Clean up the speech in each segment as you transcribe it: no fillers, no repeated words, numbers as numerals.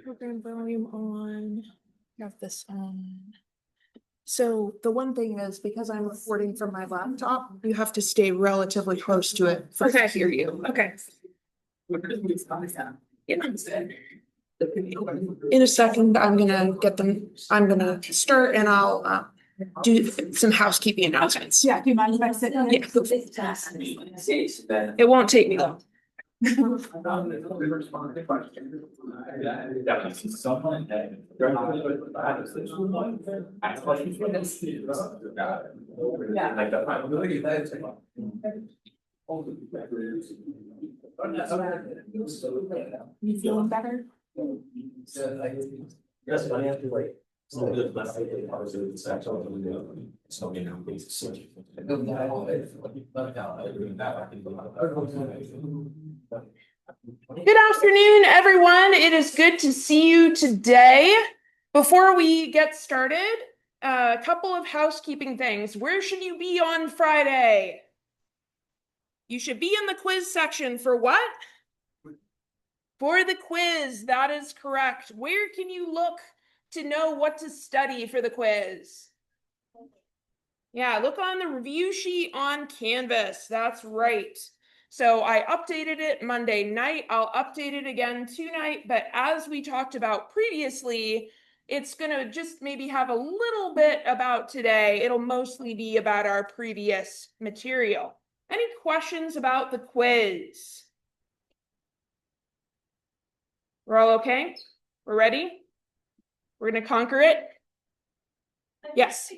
Program volume on. Have this on. So the one thing is, because I'm recording from my laptop, you have to stay relatively close to it for me to hear you. Okay. Yeah. In a second, I'm gonna start and I'll do some housekeeping announcements. Yeah, do you mind if I sit? Yeah. It won't take me long. You feeling better? Yes, I have to wait. Good afternoon, everyone. It is good to see you today. Before we get started, a couple of housekeeping things. Where should you be on Friday? You should be in the quiz section for what? For the quiz, that is correct. Where can you look to know what to study for the quiz? Yeah, look on the review sheet on Canvas. That's right. So I updated it Monday night. I'll update it again tonight. But as we talked about previously, it's going to just maybe have a little bit about today. It'll mostly be about our previous material. Any questions about the quiz? We're all okay? We're ready? We're going to conquer it? Yes.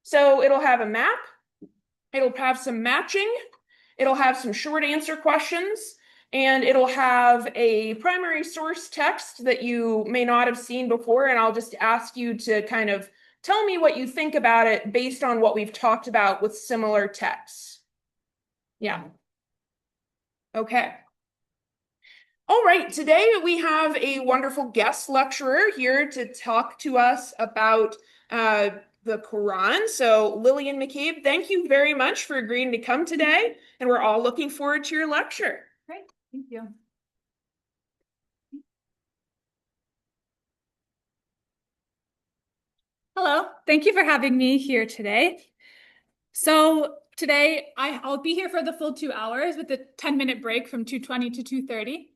So it'll have a map. It'll have some matching. It'll have some short answer questions. And it'll have a primary source text that you may not have seen before. And I'll just ask you to kind of tell me what you think about it based on what we've talked about with similar texts. Yeah. Okay. All right, today we have a wonderful guest lecturer here to talk to us about the Quran. So Lillian McCabe, thank you very much for agreeing to come today. And we're all looking forward to your lecture. Great, thank you. Hello, thank you for having me here today. So today I'll be here for the full 2 hours with a 10-minute break from 2:20 to 2:30.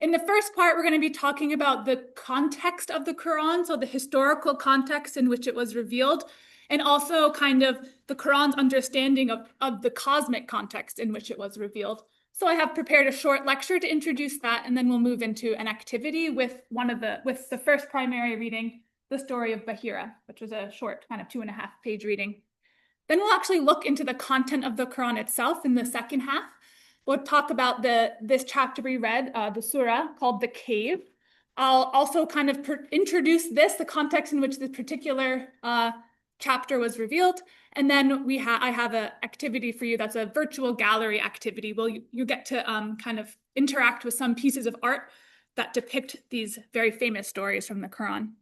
In the first part, we're going to be talking about the context of the Quran, so the historical context in which it was revealed, and also kind of the Quran's understanding of the cosmic context in which it was revealed. So I have prepared a short lecture to introduce that, and then we'll move into an activity with the first primary reading, the story of Bahira, which was a short kind of 2.5-page reading. Then we'll actually look into the content of the Quran itself in the second half. We'll talk about this chapter we read, the surah called The Cave. I'll also kind of introduce the context in which this particular chapter was revealed. And then I have an activity for you that's a virtual gallery activity. You get to kind of interact with some pieces of art that depict these very famous stories from the Quran.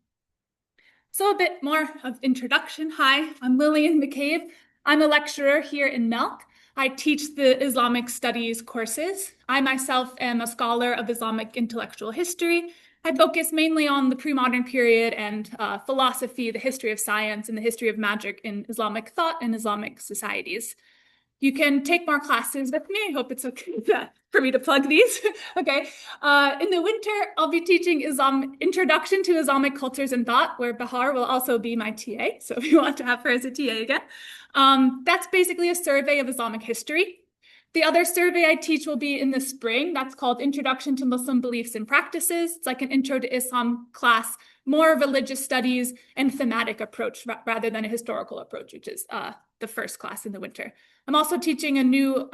So a bit more of introduction. Hi, I'm Lillian McCabe. I'm a lecturer here in Melk. I teach the Islamic studies courses. I myself am a scholar of Islamic intellectual history. I focus mainly on the pre-modern period and philosophy, the history of science, and the history of magic in Islamic thought and Islamic societies. You can take more classes with me. I hope it's okay for me to plug these. Okay. In the winter, I'll be teaching Introduction to Islamic Cultures and Thought, where Bahar will also be my TA. So if you want to have her as a TA again. That's basically a survey of Islamic history. The other survey I teach will be in the spring. That's called Introduction to Muslim Beliefs and Practices. It's like an Intro to Islam class, more religious studies and thematic approach rather than a historical approach, which is the first class in the winter. I'm also teaching a new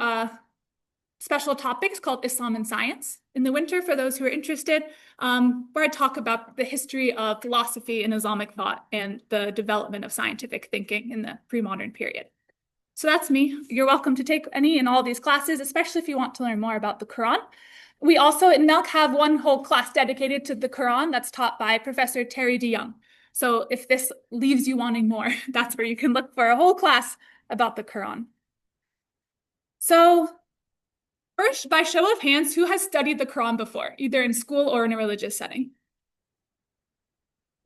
special topics called Islam and Science in the winter for those who are interested, where I talk about the history of philosophy and Islamic thought and the development of scientific thinking in the pre-modern period. So that's me. You're welcome to take any and all these classes, especially if you want to learn more about the Quran. We also at NELC have one whole class dedicated to the Quran that's taught by Professor Terry DeYoung. So if this leaves you wanting more, that's where you can look for a whole class about the Quran. So first, by show of hands, who has studied the Quran before, either in school or in a religious setting?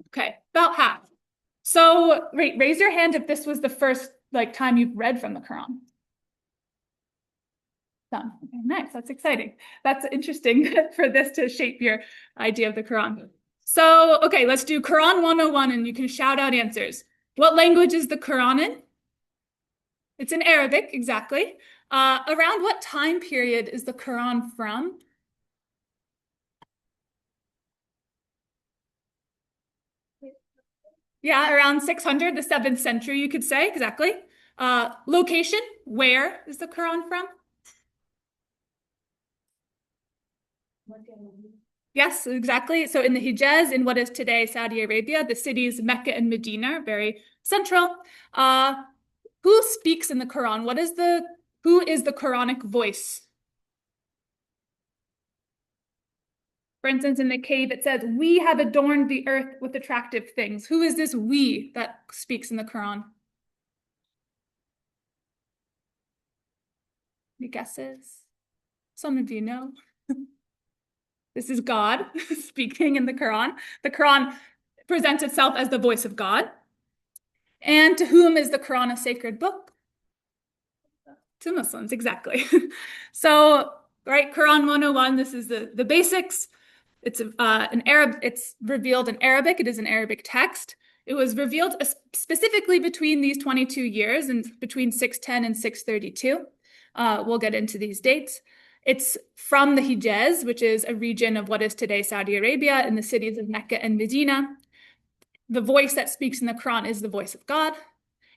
Okay, about half. So raise your hand if this was the first time you've read from the Quran. Done. Okay, nice. That's exciting. That's interesting for this to shape your idea of the Quran. So, okay, let's do Quran 101 and you can shout out answers. What language is the Quran in? It's in Arabic, exactly. Around what time period is the Quran from? Yeah, around 600, the 7th century, you could say, exactly. Location, where is the Quran from? Yes, exactly. So in the Hijaz, in what is today Saudi Arabia, the cities Mecca and Medina, very central. Who speaks in the Quran? Who is the Quranic voice? For instance, in the cave, it says, "We have adorned the earth with attractive things." Who is this we that speaks in the Quran? Any guesses? Some of you know. This is God speaking in the Quran. The Quran presents itself as the voice of God. And to whom is the Quran a sacred book? To Muslims, exactly. So, right, Quran 101, this is the basics. It's it's revealed in Arabic. It is an Arabic text. It was revealed specifically between these 22 years and between 610 and 632. We'll get into these dates. It's from the Hijaz, which is a region of what is today Saudi Arabia, in the cities of Mecca and Medina. The voice that speaks in the Quran is the voice of God.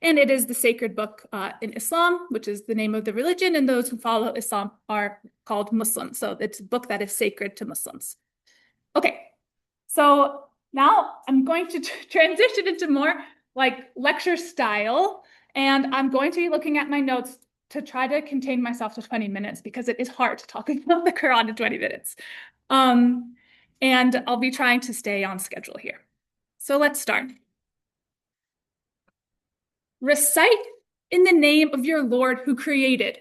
And it is the sacred book in Islam, which is the name of the religion, and those who follow Islam are called Muslims. So it's a book that is sacred to Muslims. Okay, so now I'm going to transition into more like lecture style, and I'm going to be looking at my notes to try to contain myself to 20 minutes because it is hard to talk about the Quran in 20 minutes. And I'll be trying to stay on schedule here. So let's start. Recite in the name of your Lord who created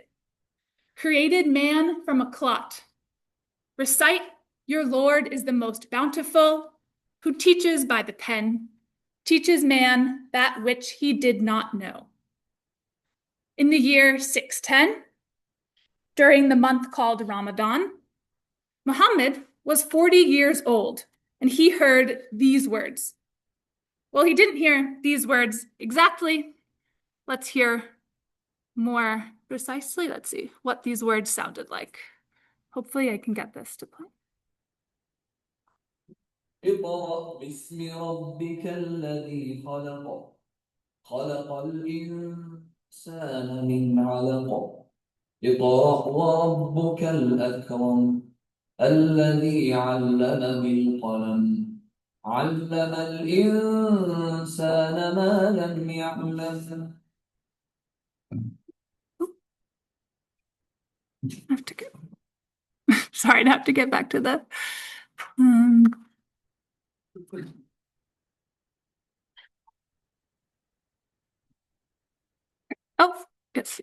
man from a clot. Recite, your Lord is the most bountiful, who teaches by the pen, teaches man that which he did not know. In the year 610, during the month called Ramadan, Muhammad was 40 years old, and he heard these words. Well, he didn't hear these words exactly. Let's hear more precisely. Let's see what these words sounded like. Hopefully I can get this to play. اقرأ باسم ربك الذي خلق خلق الإنسان من علق اقرأ وربك الأكرم الذي علم بالقلم علم الإنسان ما لم يعلم. I have to get sorry, I have to get back to the oh, yes.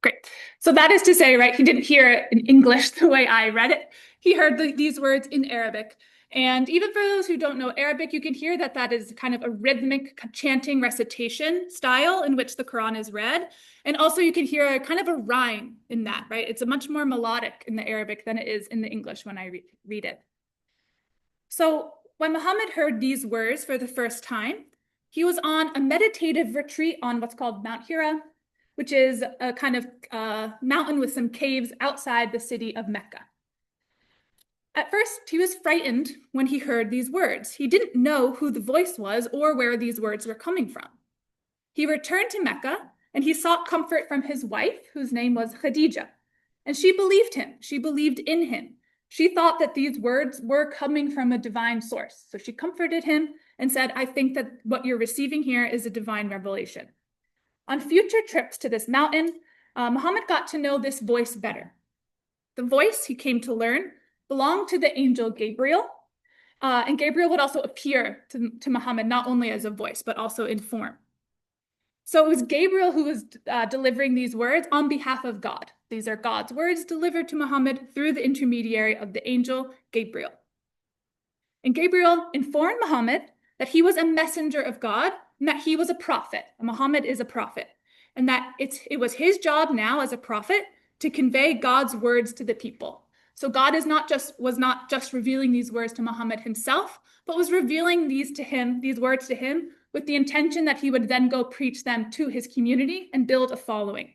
Great. So that is to say, right, he didn't hear it in English the way I read it. He heard these words in Arabic. And even for those who don't know Arabic, you can hear that that is kind of a rhythmic chanting recitation style in which the Quran is read. And also you can hear a kind of a rhyme in that, right? It's a much more melodic in the Arabic than it is in the English when I read it. So when Muhammad heard these words for the first time, he was on a meditative retreat on what's called Mount Hira, which is a kind of mountain with some caves outside the city of Mecca. At first, he was frightened when he heard these words. He didn't know who the voice was or where these words were coming from. He returned to Mecca and he sought comfort from his wife, whose name was Khadija. And she believed him. She believed in him. She thought that these words were coming from a divine source. So she comforted him and said, I think that what you're receiving here is a divine revelation. On future trips to this mountain, Muhammad got to know this voice better. The voice, he came to learn, belonged to the angel Gabriel. And Gabriel would also appear to Muhammad not only as a voice, but also in form. So it was Gabriel who was delivering these words on behalf of God. These are God's words delivered to Muhammad through the intermediary of the angel Gabriel. And Gabriel informed Muhammad that he was a messenger of God and that he was a prophet. Muhammad is a prophet. And that it was his job now as a prophet to convey God's words to the people. So God was not just revealing these words to Muhammad himself, but was revealing these words to him with the intention that he would then go preach them to his community and build a following.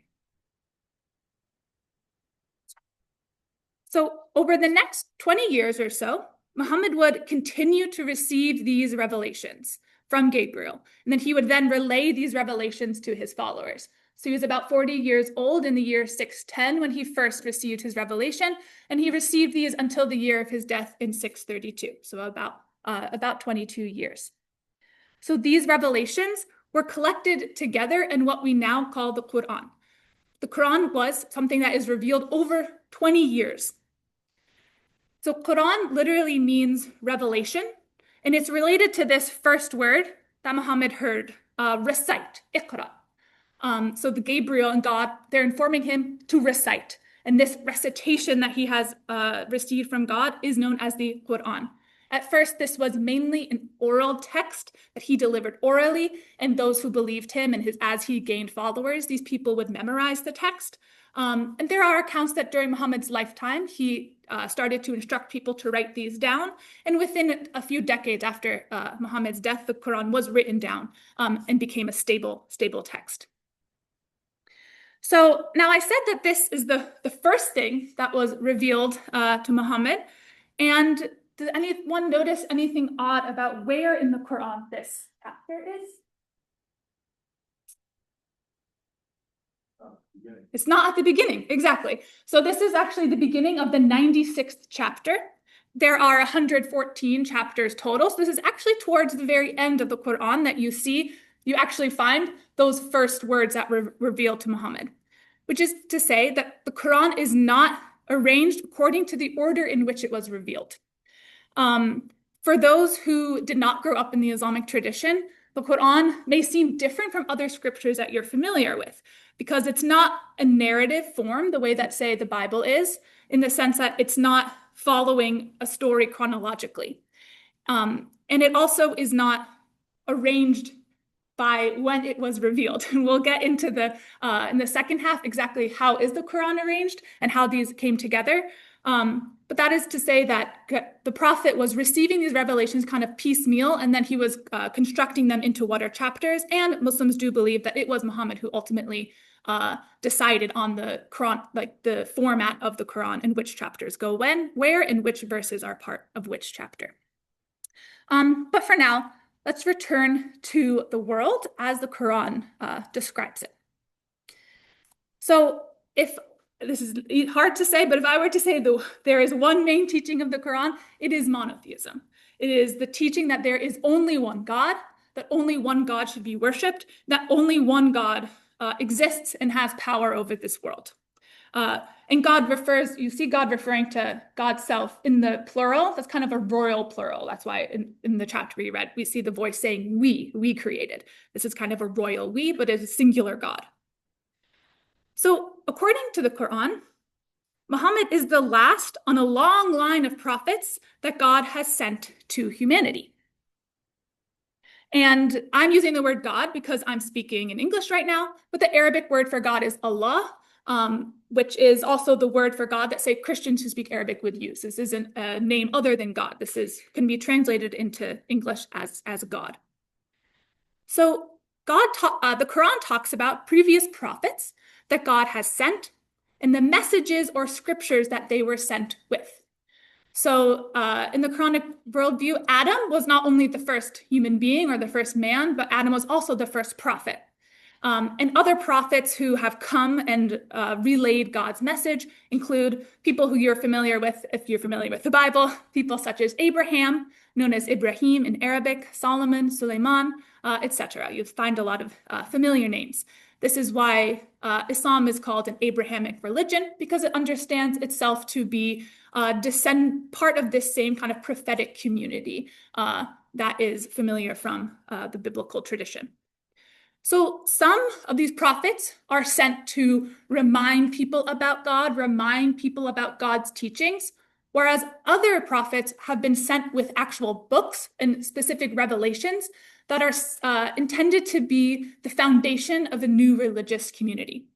So over the next 20 years or so, Muhammad would continue to receive these revelations from Gabriel, and then he would then relay these revelations to his followers. So he was about 40 years old in the year 610 when he first received his revelation, and he received these until the year of his death in 632, so about 22 years. So these revelations were collected together in what we now call the Quran. The Quran was something that is revealed over 20 years. So Quran literally means revelation, and it's related to this first word that Muhammad heard, recite, iqra. So the Gabriel and God, they're informing him to recite. And this recitation that he has received from God is known as the Quran. At first, this was mainly an oral text that he delivered orally, and those who believed him and as he gained followers, these people would memorize the text. And there are accounts that during Muhammad's lifetime, he started to instruct people to write these down. And within a few decades after Muhammad's death, the Quran was written down and became a stable text. So now I said that this is the first thing that was revealed to Muhammad. And does anyone notice anything odd about where in the Quran this chapter is? It's not at the beginning, exactly. So this is actually the beginning of the 96th chapter. There are 114 chapters total. So this is actually towards the very end of the Quran that you actually find those first words that were revealed to Muhammad, which is to say that the Quran is not arranged according to the order in which it was revealed. For those who did not grow up in the Islamic tradition, the Quran may seem different from other scriptures that you're familiar with, because it's not a narrative form the way that, say, the Bible is, in the sense that it's not following a story chronologically. And it also is not arranged by when it was revealed. And we'll get into in the second half exactly how is the Quran arranged and how these came together. But that is to say that the Prophet was receiving these revelations kind of piecemeal, and then he was constructing them into what are chapters. And Muslims do believe that it was Muhammad who ultimately decided on the Quran, like the format of the Quran and which chapters go where, and which verses are part of which chapter. But for now, let's return to the world as the Quran describes it. So this is hard to say, but if I were to say there is one main teaching of the Quran, it is monotheism. It is the teaching that there is only one God, that only one God should be worshipped, that only one God exists and has power over this world. And you see God referring to God's self in the plural. That's kind of a royal plural. That's why in the chapter we read, we see the voice saying, we created. This is kind of a royal we, but it's a singular God. So according to the Quran, Muhammad is the last on a long line of prophets that God has sent to humanity. And I'm using the word God because I'm speaking in English right now, but the Arabic word for God is Allah, which is also the word for God that, say, Christians who speak Arabic would use. This isn't a name other than God. Can be translated into English as God. So the Quran talks about previous prophets that God has sent and the messages or scriptures that they were sent with. So in the Quranic worldview, Adam was not only the first human being or the first man, but Adam was also the first prophet. And other prophets who have come and relayed God's message include people who you're familiar with, if you're familiar with the Bible, people such as Abraham, known as Ibrahim in Arabic, Solomon, Suleiman, etc. You'll find a lot of familiar names. This is why Islam is called an Abrahamic religion, because it understands itself to be part of this same kind of prophetic community that is familiar from the biblical tradition. So some of these prophets are sent to remind people about God, remind people about God's teachings, whereas other prophets have been sent with actual books and specific revelations that are intended to be the foundation of a new religious community.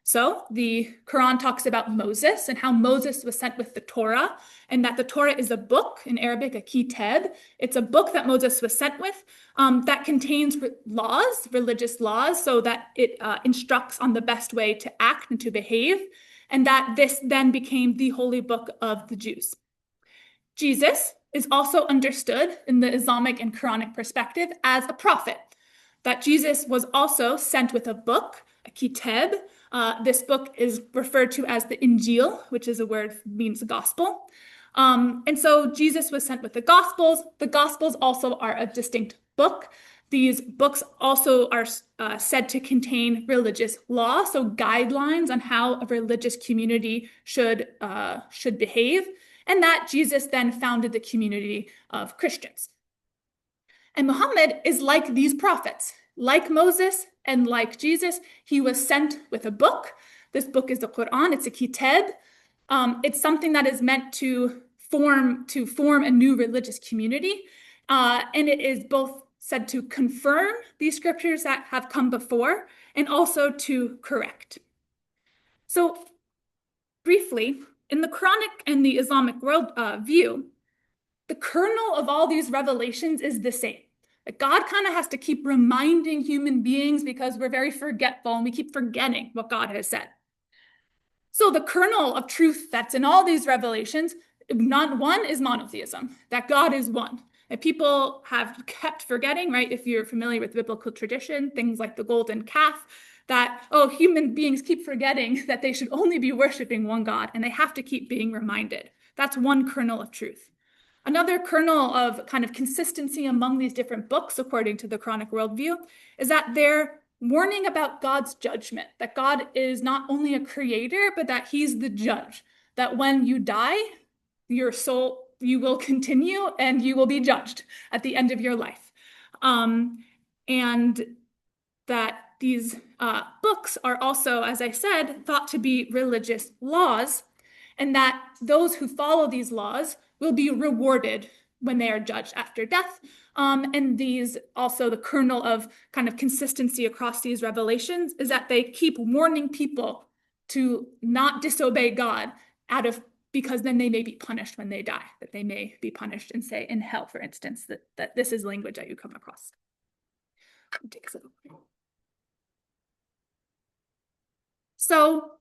So the Quran talks about Moses and how Moses was sent with the Torah, and that the Torah is a book, in Arabic, a kitab. It's a book that Moses was sent with that contains laws, religious laws, so that it instructs on the best way to act and to behave, and that this then became the holy book of the Jews. Jesus is also understood in the Islamic and Quranic perspective as a prophet, that Jesus was also sent with a book, a kitab. This book is referred to as the Injil, which is a word means gospel. And so Jesus was sent with the Gospels. The Gospels also are a distinct book. These books also are said to contain religious law, so guidelines on how a religious community should behave, and that Jesus then founded the community of Christians. And Muhammad is like these prophets. Like Moses and like Jesus, he was sent with a book. This book is the Quran. It's a kitab. It's something that is meant to form a new religious community. And it is both said to confirm these scriptures that have come before and also to correct. So briefly, in the Quranic and the Islamic world view, the kernel of all these revelations is the same. God kind of has to keep reminding human beings because we're very forgetful and we keep forgetting what God has said. So the kernel of truth that's in all these revelations, not one is monotheism, that God is one. And people have kept forgetting, right? If you're familiar with biblical tradition, things like the golden calf, that, human beings keep forgetting that they should only be worshiping one God, and they have to keep being reminded. That's one kernel of truth. Another kernel of kind of consistency among these different books, according to the Quranic worldview, is that they're warning about God's judgment, that God is not only a creator, but that he's the judge, that when you die, your soul, you will continue and you will be judged at the end of your life. And that these books are also, as I said, thought to be religious laws, and that those who follow these laws will be rewarded when they are judged after death. And these also, the kernel of kind of consistency across these revelations is that they keep warning people to not disobey God because then they may be punished when they die, that they may be punished and say in hell, for instance, that this is language that you come across. So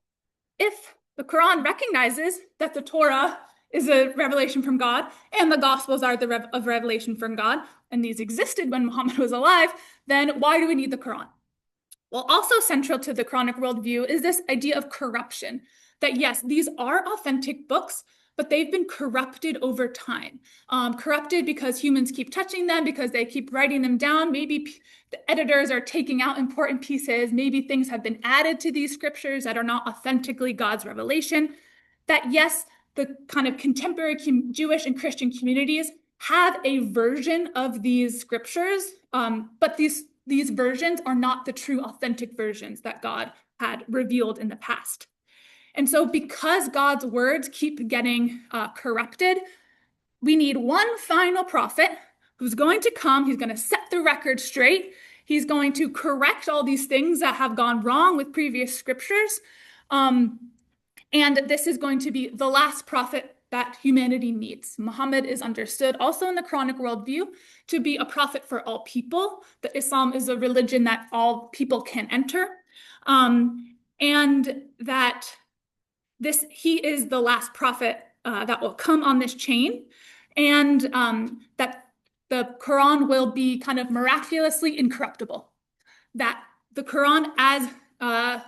if the Quran recognizes that the Torah is a revelation from God, and the Gospels are of revelation from God, and these existed when Muhammad was alive, then why do we need the Quran? Well, also central to the Quranic worldview is this idea of corruption, that yes, these are authentic books, but they've been corrupted over time. Corrupted because humans keep touching them, because they keep writing them down. Maybe the editors are taking out important pieces. Maybe things have been added to these scriptures that are not authentically God's revelation. That yes, the kind of contemporary Jewish and Christian communities have a version of these scriptures, but these versions are not the true authentic versions that God had revealed in the past. And so because God's words keep getting corrupted, we need one final prophet who's going to come. He's going to set the record straight. He's going to correct all these things that have gone wrong with previous scriptures. And this is going to be the last prophet that humanity needs. Muhammad is understood also in the Quranic worldview to be a prophet for all people. That Islam is a religion that all people can enter. And that he is the last prophet that will come on this chain, and that the Quran will be kind of miraculously incorruptible, that the Quran, as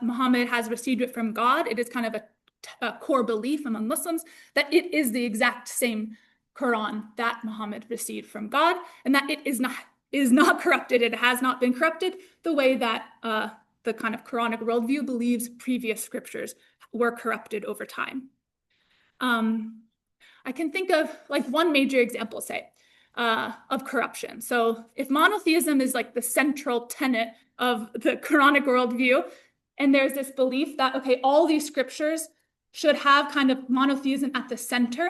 Muhammad has received it from God, it is kind of a core belief among Muslims that it is the exact same Quran that Muhammad received from God, and that it is not corrupted. It has not been corrupted the way that the kind of Quranic worldview believes previous scriptures were corrupted over time. I can think of like one major example, say, of corruption. So if monotheism is like the central tenet of the Quranic worldview, and there's this belief that, okay, all these scriptures should have kind of monotheism at the center,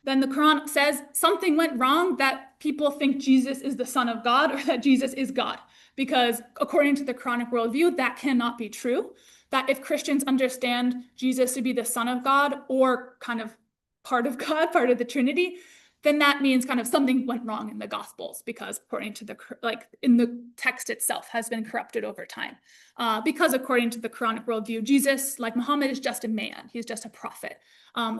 then the Quran says something went wrong, that people think Jesus is the Son of God or that Jesus is God. Because according to the Quranic worldview, that cannot be true. That if Christians understand Jesus to be the Son of God or kind of part of God, part of the Trinity, then that means kind of something went wrong in the Gospels, because according to in the text itself has been corrupted over time. Because according to the Quranic worldview, Jesus, like Muhammad, is just a man. He's just a prophet.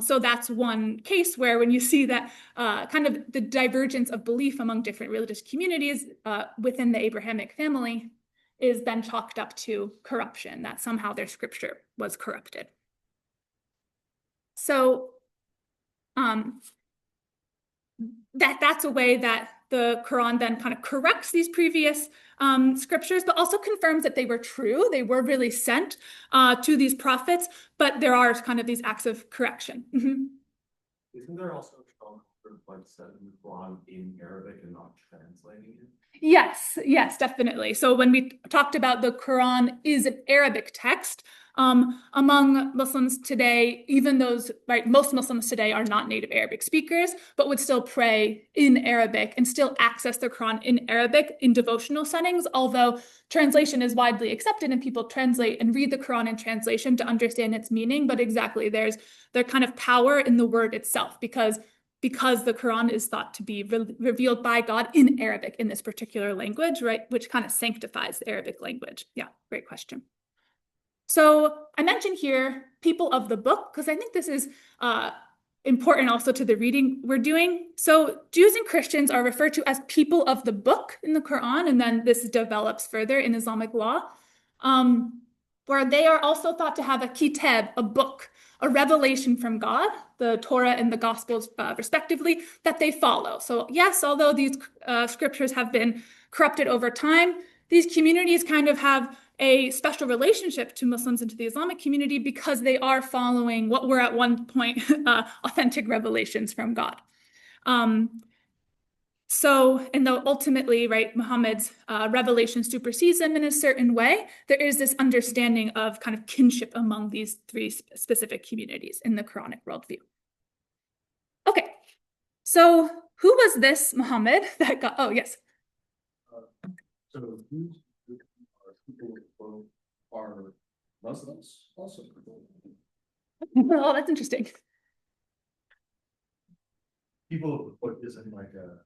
So that's one case where when you see that kind of the divergence of belief among different religious communities within the Abrahamic family is then chalked up to corruption, that somehow their scripture was corrupted. So that's a way that the Quran then kind of corrects these previous scriptures, but also confirms that they were true. They were really sent to these prophets, but there are kind of these acts of correction. Isn't there also a strong like said in the Quran in Arabic and not translating it? Yes, definitely. So when we talked about the Quran is an Arabic text, among Muslims today, even those, right, most Muslims today are not native Arabic speakers, but would still pray in Arabic and still access the Quran in Arabic in devotional settings, although translation is widely accepted and people translate and read the Quran in translation to understand its meaning. But exactly, there's kind of power in the word itself, because the Quran is thought to be revealed by God in Arabic, in this particular language, right, which kind of sanctifies the Arabic language. Yeah, great question. So I mentioned here people of the book, because I think this is important also to the reading we're doing. So Jews and Christians are referred to as people of the book in the Quran, and then this develops further in Islamic law, where they are also thought to have a kitab, a book, a revelation from God, the Torah and the Gospels respectively, that they follow. So yes, although these scriptures have been corrupted over time, these communities kind of have a special relationship to Muslims and to the Islamic community because they are following what were at one point authentic revelations from God. And though ultimately, right, Muhammad's revelation supersedes them in a certain way, there is this understanding of kind of kinship among these three specific communities in the Quranic worldview. Okay, so who was this Muhammad that got, oh yes. So these people are Muslims also? Oh, that's interesting. People of the book isn't like a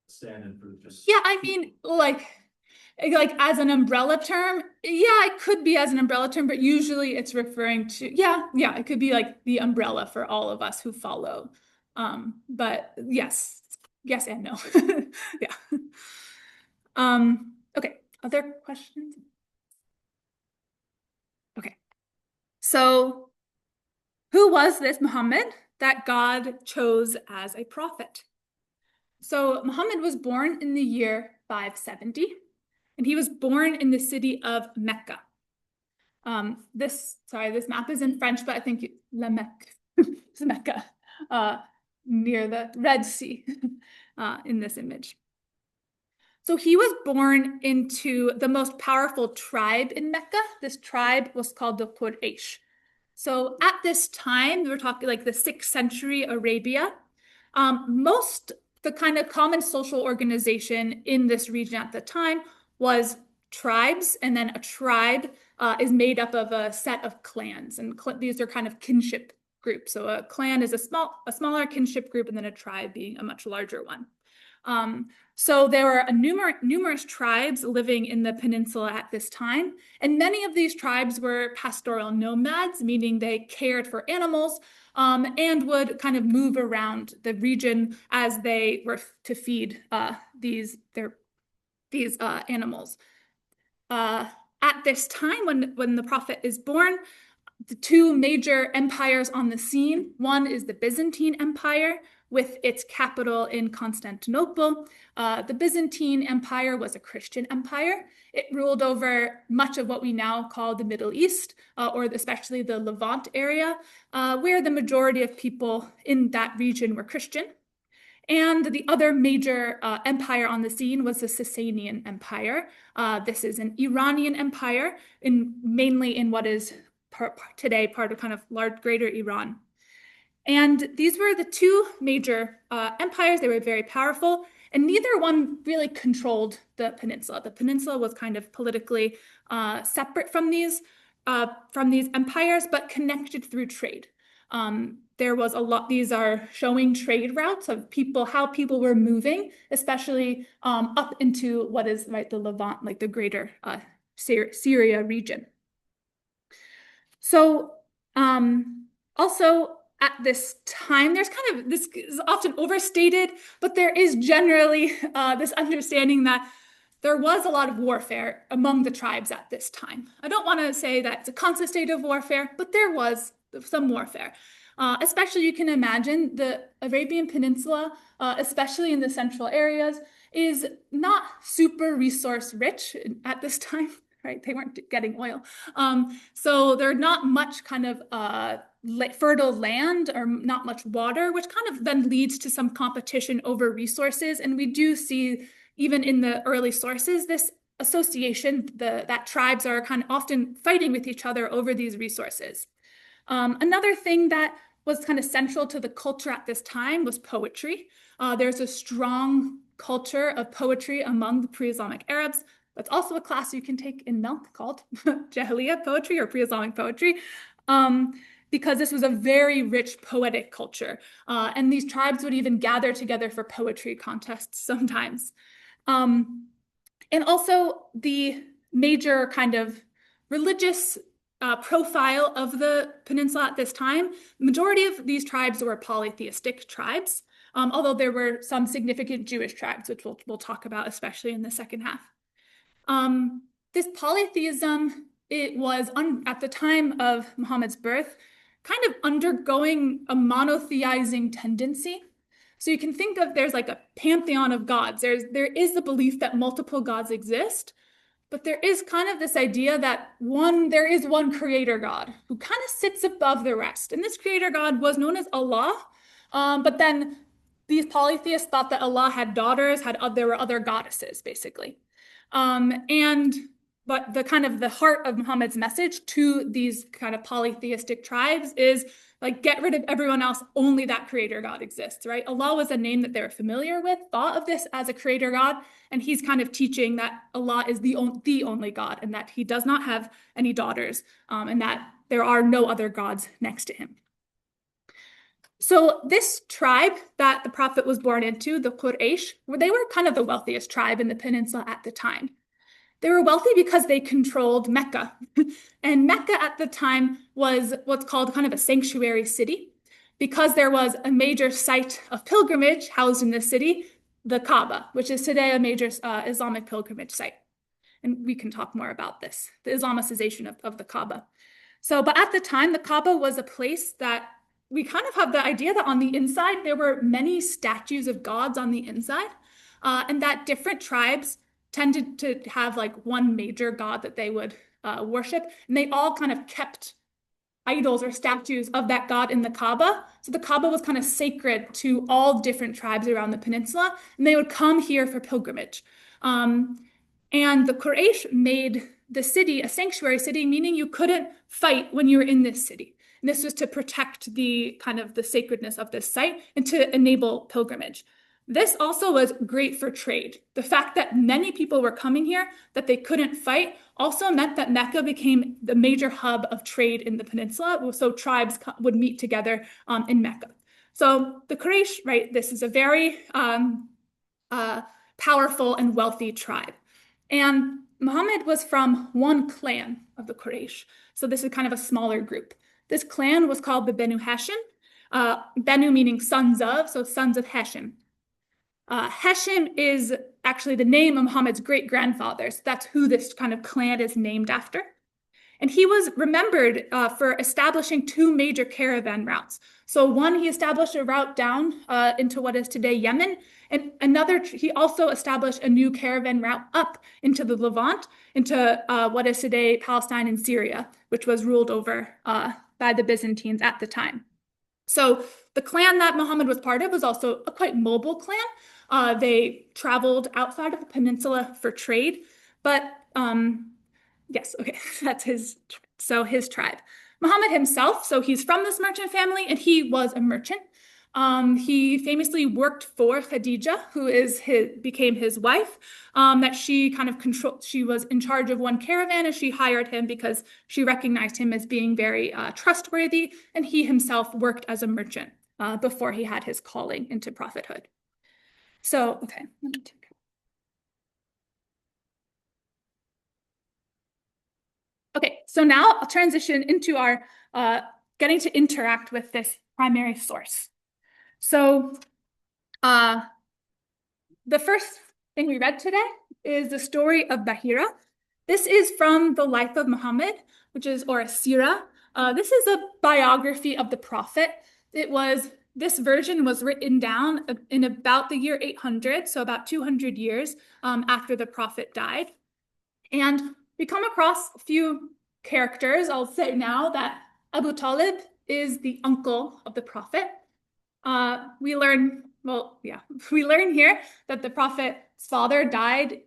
stand-in for just. Yeah, I mean, like as an umbrella term, yeah, it could be as an umbrella term, but usually it's referring to, yeah, it could be like the umbrella for all of us who follow. But yes and no. Yeah. Okay, other questions? Okay, so who was this Muhammad that God chose as a prophet? So Muhammad was born in the year 570, and he was born in the city of Mecca. This map is in French, but I think La Mecque is Mecca, near the Red Sea in this image. So he was born into the most powerful tribe in Mecca. This tribe was called the Quraysh. So at this time, we're talking like the 6th century Arabia, the kind of common social organization in this region at the time was tribes, and then a tribe is made up of a set of clans, and these are kind of kinship groups. So a clan is a smaller kinship group, and then a tribe being a much larger one. So there were numerous tribes living in the peninsula at this time, and many of these tribes were pastoral nomads, meaning they cared for animals and would kind of move around the region as they were to feed these animals. at this time, when the prophet is born, the two major empires on the scene. One is the Byzantine Empire with its capital in Constantinople. The Byzantine Empire was a Christian empire. It ruled over much of what we now call the Middle East, or especially the Levant area, where the majority of people in that region were Christian. And the other major empire on the scene was the Sasanian Empire. This is an Iranian empire, mainly in what is today part of kind of greater Iran. And these were the two major empires. They were very powerful, and neither one really controlled the peninsula. The peninsula was kind of politically separate from these empires, but connected through trade. There was a lot, these are showing trade routes of how people were moving, especially up into what is the Levant, like the greater Syria region. So also at this time, there's kind of, this is often overstated, but there is generally this understanding that there was a lot of warfare among the tribes at this time. I don't want to say that it's a constant state of warfare, but there was some warfare. Especially, you can imagine the Arabian Peninsula, especially in the central areas, is not super resource rich at this time, right? They weren't getting oil. So there's not much kind of fertile land or not much water, which kind of then leads to some competition over resources. And we do see, even in the early sources, this association that tribes are kind of often fighting with each other over these resources. Another thing that was kind of central to the culture at this time was poetry. There's a strong culture of poetry among the pre-Islamic Arabs. That's also a class you can take in Milk called Jahiliyyah poetry or pre-Islamic poetry, because this was a very rich poetic culture. And these tribes would even gather together for poetry contests sometimes. And also the major kind of religious profile of the peninsula at this time, the majority of these tribes were polytheistic tribes, although there were some significant Jewish tribes, which we'll talk about, especially in the second half. This polytheism, it was, at the time of Muhammad's birth, kind of undergoing a monotheizing tendency. So you can think of, there's like a pantheon of gods. There is the belief that multiple gods exist, but there is kind of this idea that there is one creator God who kind of sits above the rest. And this creator God was known as Allah, but then these polytheists thought that Allah had daughters, there were other goddesses, basically. But the heart of Muhammad's message to these kind of polytheistic tribes is like, get rid of everyone else, only that creator God exists, right? Allah was a name that they were familiar with, thought of this as a creator God, and he's kind of teaching that Allah is the only God, and that he does not have any daughters, and that there are no other gods next to him. So this tribe that the prophet was born into, the Quraysh, they were kind of the wealthiest tribe in the peninsula at the time. They were wealthy because they controlled Mecca. And Mecca at the time was what's called kind of a sanctuary city, because there was a major site of pilgrimage housed in the city, the Kaaba, which is today a major Islamic pilgrimage site. And we can talk more about this, the Islamicization of the Kaaba. But at the time, the Kaaba was a place that we kind of have the idea that on the inside, there were many statues of gods on the inside, and that different tribes tended to have like one major god that they would worship, and they all kind of kept idols or statues of that god in the Kaaba. So the Kaaba was kind of sacred to all different tribes around the peninsula, and they would come here for pilgrimage. And the Quraysh made the city a sanctuary city, meaning you couldn't fight when you were in this city. And this was to protect the sacredness of this site and to enable pilgrimage. This also was great for trade. The fact that many people were coming here, that they couldn't fight, also meant that Mecca became the major hub of trade in the peninsula. So tribes would meet together in Mecca. So the Quraysh, right, this is a very powerful and wealthy tribe. And Muhammad was from one clan of the Quraysh. So this is kind of a smaller group. This clan was called the Banu Hashim. Banu meaning sons of, so sons of Hashim. Hashim is actually the name of Muhammad's great-grandfather. So that's who this kind of clan is named after. And he was remembered for establishing two major caravan routes. So one, he established a route down into what is today Yemen, and another, he also established a new caravan route up into the Levant, into what is today Palestine and Syria, which was ruled over by the Byzantines at the time. So the clan that Muhammad was part of was also a quite mobile clan. They traveled outside of the peninsula for trade, but yes, okay, that's his tribe. Muhammad himself, so he's from this merchant family, and he was a merchant. He famously worked for Khadija, who became his wife. That she kind of controlled. She was in charge of one caravan, and she hired him because she recognized him as being very trustworthy. And he himself worked as a merchant before he had his calling into prophethood. So, okay, let me take. Okay, so now I'll transition into our getting to interact with this primary source. So the first thing we read today is the story of Bahira. This is from the life of Muhammad, or a sirah. This is a biography of the prophet. This version was written down in about the year 800, so about 200 years after the prophet died. And we come across a few characters. I'll say now that Abu Talib is the uncle of the prophet. We learn here that the prophet's father died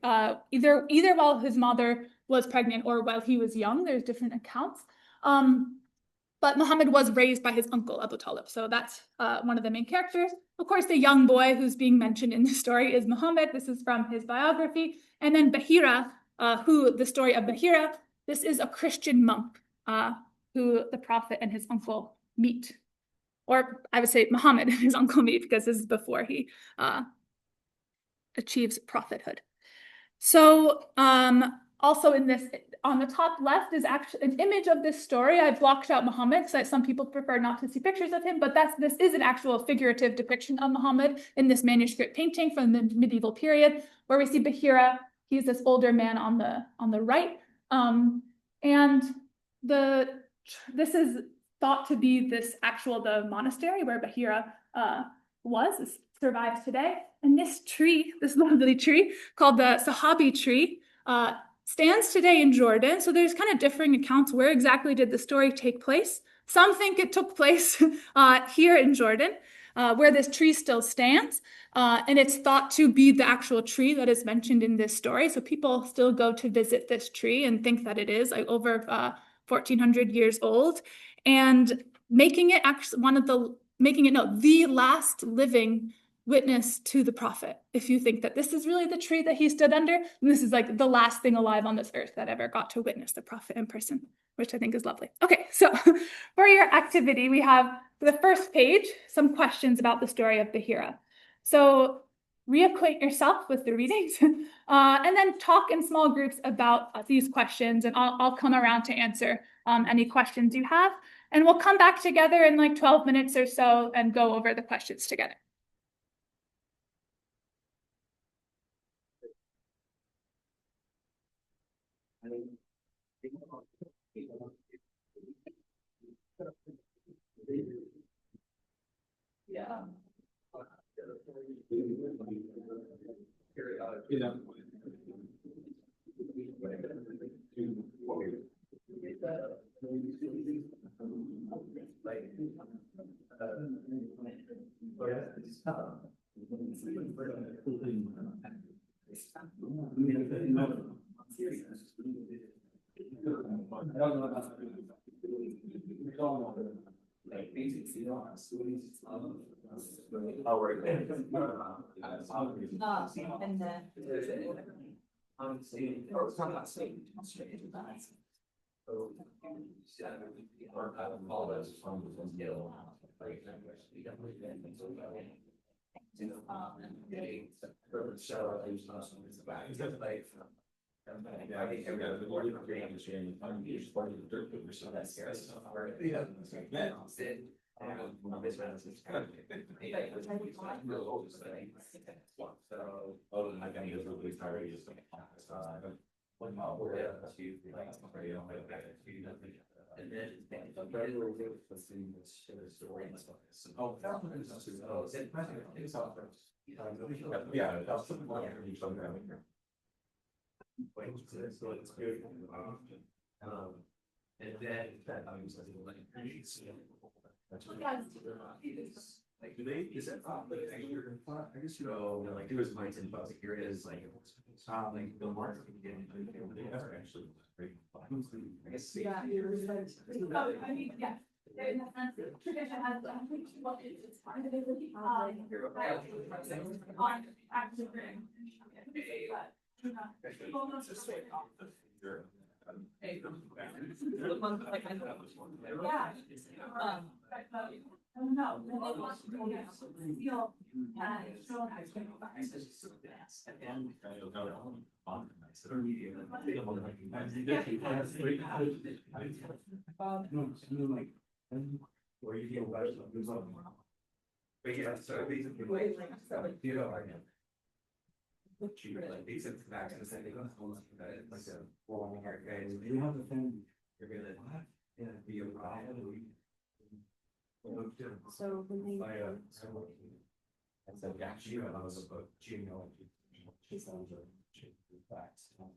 either while his mother was pregnant or while he was young. There's different accounts. But Muhammad was raised by his uncle, Abu Talib. So that's one of the main characters. Of course, the young boy who's being mentioned in the story is Muhammad. This is from his biography. And then Bahira, the story of Bahira, this is a Christian monk who the prophet and his uncle meet. Or I would say Muhammad and his uncle meet, because this is before he achieves prophethood. So also in this, on the top left is actually an image of this story. I blocked out Muhammad because some people prefer not to see pictures of him, but this is an actual figurative depiction of Muhammad in this manuscript painting from the medieval period, where we see Bahira. He's this older man on the right, and this is thought to be the monastery where Bahira survives today. And this lovely tree called the Sahabi tree stands today in Jordan. So there's kind of differing accounts. Where exactly did the story take place? Some think it took place here in Jordan, where this tree still stands. And it's thought to be the actual tree that is mentioned in this story. So people still go to visit this tree and think that it is over 1,400 years old, and making it the last living witness to the prophet. If you think that this is really the tree that he stood under, this is like the last thing alive on this earth that ever got to witness the prophet in person, which I think is lovely. Okay, so for your activity, we have the first page, some questions about the story of Bahira. So reacquaint yourself with the readings, and then talk in small groups about these questions, and I'll come around to answer any questions you have. And we'll come back together in like 12 minutes or so and go over the questions together. Yeah. And then that I was like, like, do they, is that, I guess, you know, like, there was mites and bugs, here it is, like, like, the market, they are actually very fun. I guess. Yeah. I mean, yeah. In the sense that tradition has it's part of it. On active Where you feel better. But yeah, so basically, you know, like these access and they go like a long hair guy. You have the thing. You're gonna be a So when they. I said, actually, I was about genealogy. She's on Facts. Yeah.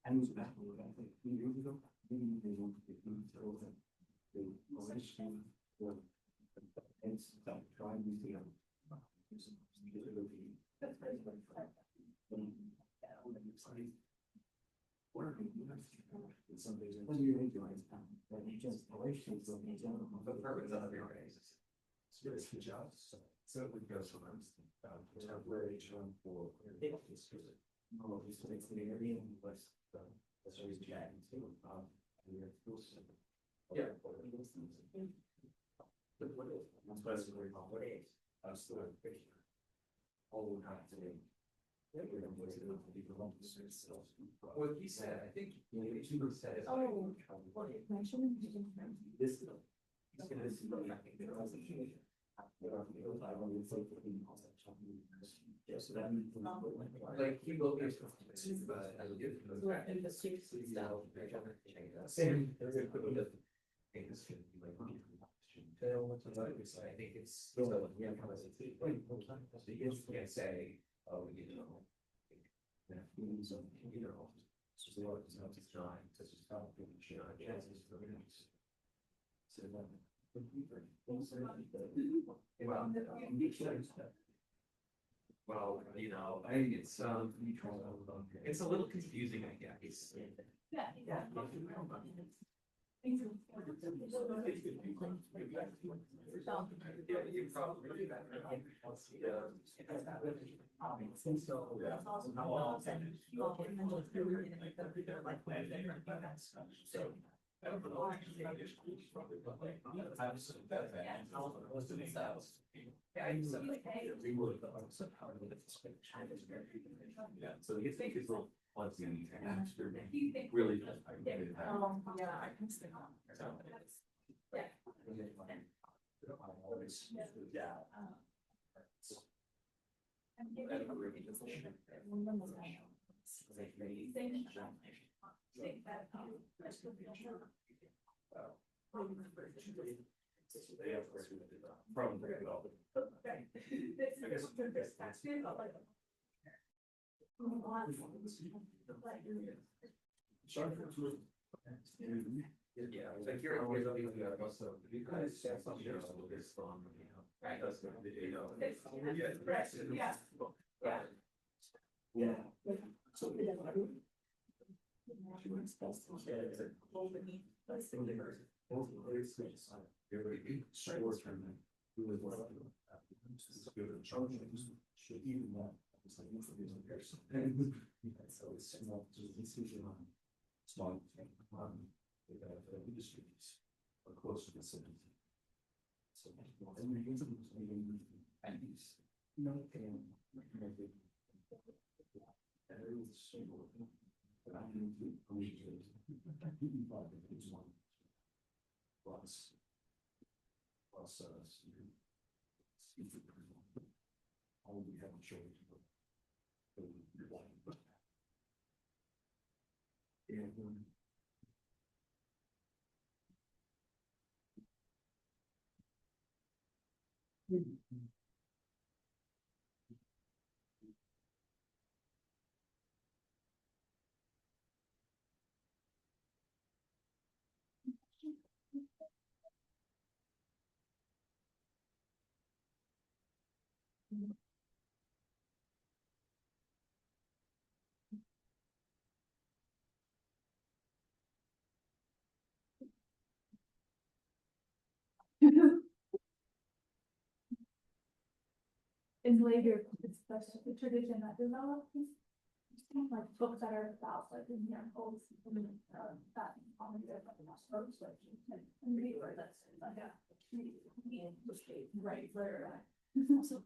And was back I think 2 years ago. Maybe they want to get into the election. It's trying to see. So it would go sometimes temporary term for. Oh, this makes the area was that's always chatting too. Yeah. But what is that's what it's very called. What is? I'm still a patient. All the time today. What he said, I think you said it. Oh, This. He's gonna see what I think there was a change. Yes, so that means. Like, he will get. We're in the streets and stuff. Same. I think it's. So, yeah, you can't say, oh, you know. Yeah, you know. So it's not just trying to just help you, chances for minutes. So then. Well, you know, I think it's a little confusing, I guess. Yeah. Yeah, so you think it's real fuzzy and really. Yeah, I can see that. Yeah, like you're always also, you guys have something else with this song, you know. Right. That's the video. Yeah. So. Short term. Should even It's like, what's the reason there's something? So it's small, it's usually small, industries are close to the city. So, and we use them, and these, no, and it's so, but I can do, plus, all we haven't shown you. And In later, it's the tradition that developed. Like books that are about like in young old that on the and read where that's like right where also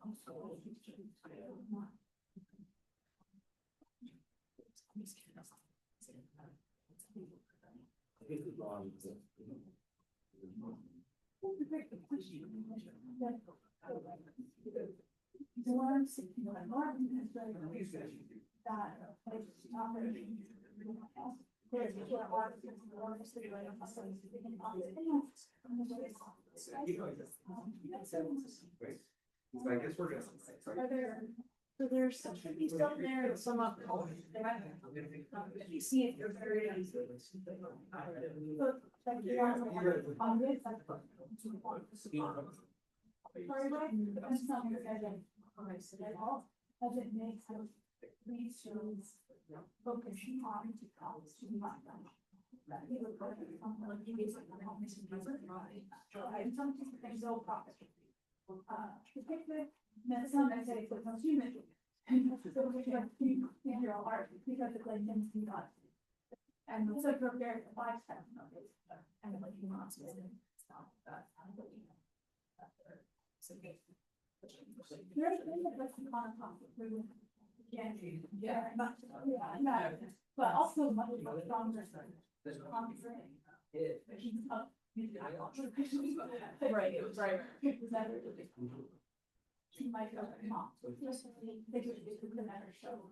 I guess we're gonna. so there's some trees down there and some up. You see if they're very. Doesn't make sense. These shows focusing on to college to not them. That he would go from like he was like and some things so profit. Some I say for consumer. And so we have behavioral art because it's like things can not. And so for very lifestyle and like you want to stop that. Yeah, but also much stronger. Right, right. She might go mom. They could do the better show.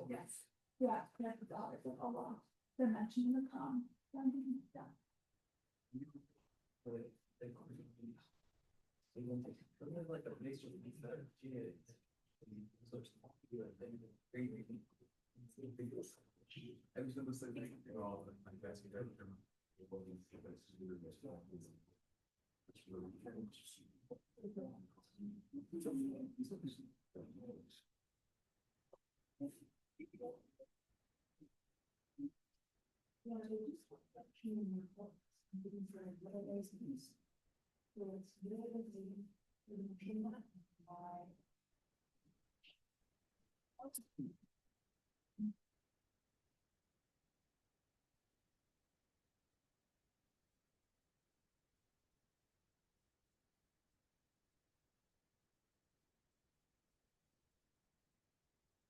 Yes. Yeah, that's the dollar for a lot. They're mentioning the com.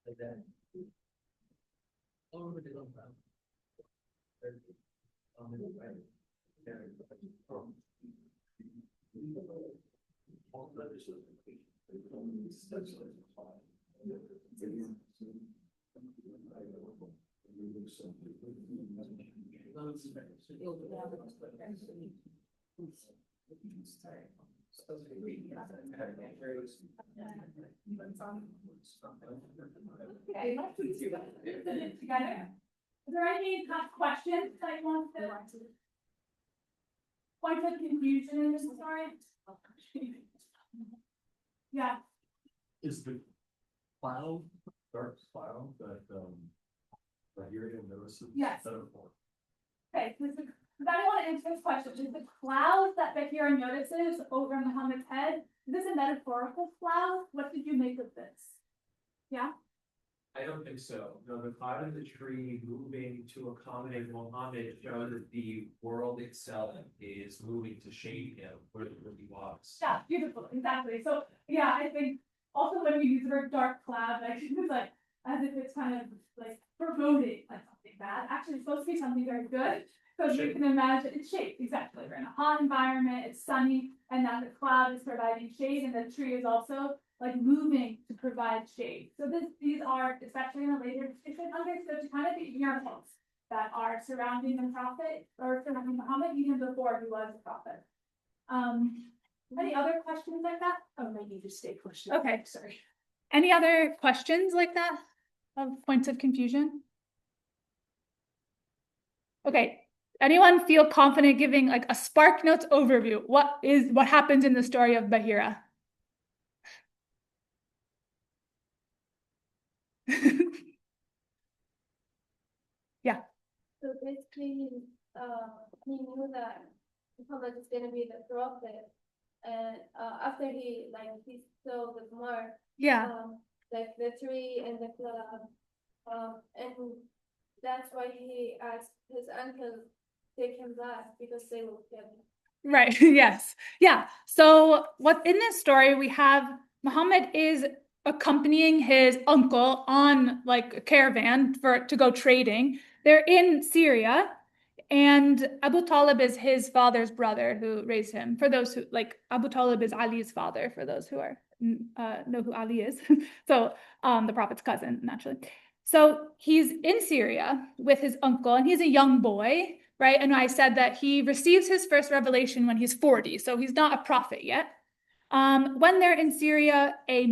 Like that. Oh, they don't have. Okay, let's do that. Together. Is there any kind of questions that you want to? Point of confusion in this story? Yeah, Is the cloud, dark cloud that, that you're gonna notice? Yes. Metaphor? okay, because I want to answer this question. Is the cloud that Bahira notices over Muhammad's head, is this a metaphorical cloud? What did you make of this? Yeah? I don't think so. No, the cloud of the tree moving to accommodate Muhammad shows that the world itself is moving to shade him where he walks. Yeah, beautiful, exactly. So, yeah, I think also when we use the word dark cloud, like, it's like, as if it's kind of like foreboding, like something bad. Actually, it's supposed to be something very good. Because you can imagine, it's shade, exactly. We're in a hot environment, it's sunny, and that the cloud is providing shade, and the tree is also like moving to provide shade. So these are, especially in the later tradition, understood to kind of be miracles that are surrounding the prophet or surrounding Muhammad even before he was a prophet. Any other questions like that? Oh, maybe just stay question. Okay. Sorry. Any other questions like that of points of confusion? Okay. Anyone feel confident giving like a Spark Notes overview? What happens in the story of Bahira? Yeah. So basically, he knew that Muhammad is gonna be the prophet, and after he saw the mark, Yeah. like the tree and the cloud, and that's why he asked his uncle to take him back because they will kill him. Right. Yes. Yeah. So what in this story we have Muhammad is accompanying his uncle on like a caravan to go trading. They're in Syria, and Abu Talib is his father's brother who raised him. For those who like Abu Talib is Ali's father, for those who are know who Ali is. So the Prophet's cousin, naturally. So he's in Syria with his uncle, and he's a young boy. Right? And I said that he receives his first revelation when he's 40, so he's not a prophet yet. When they're in Syria, a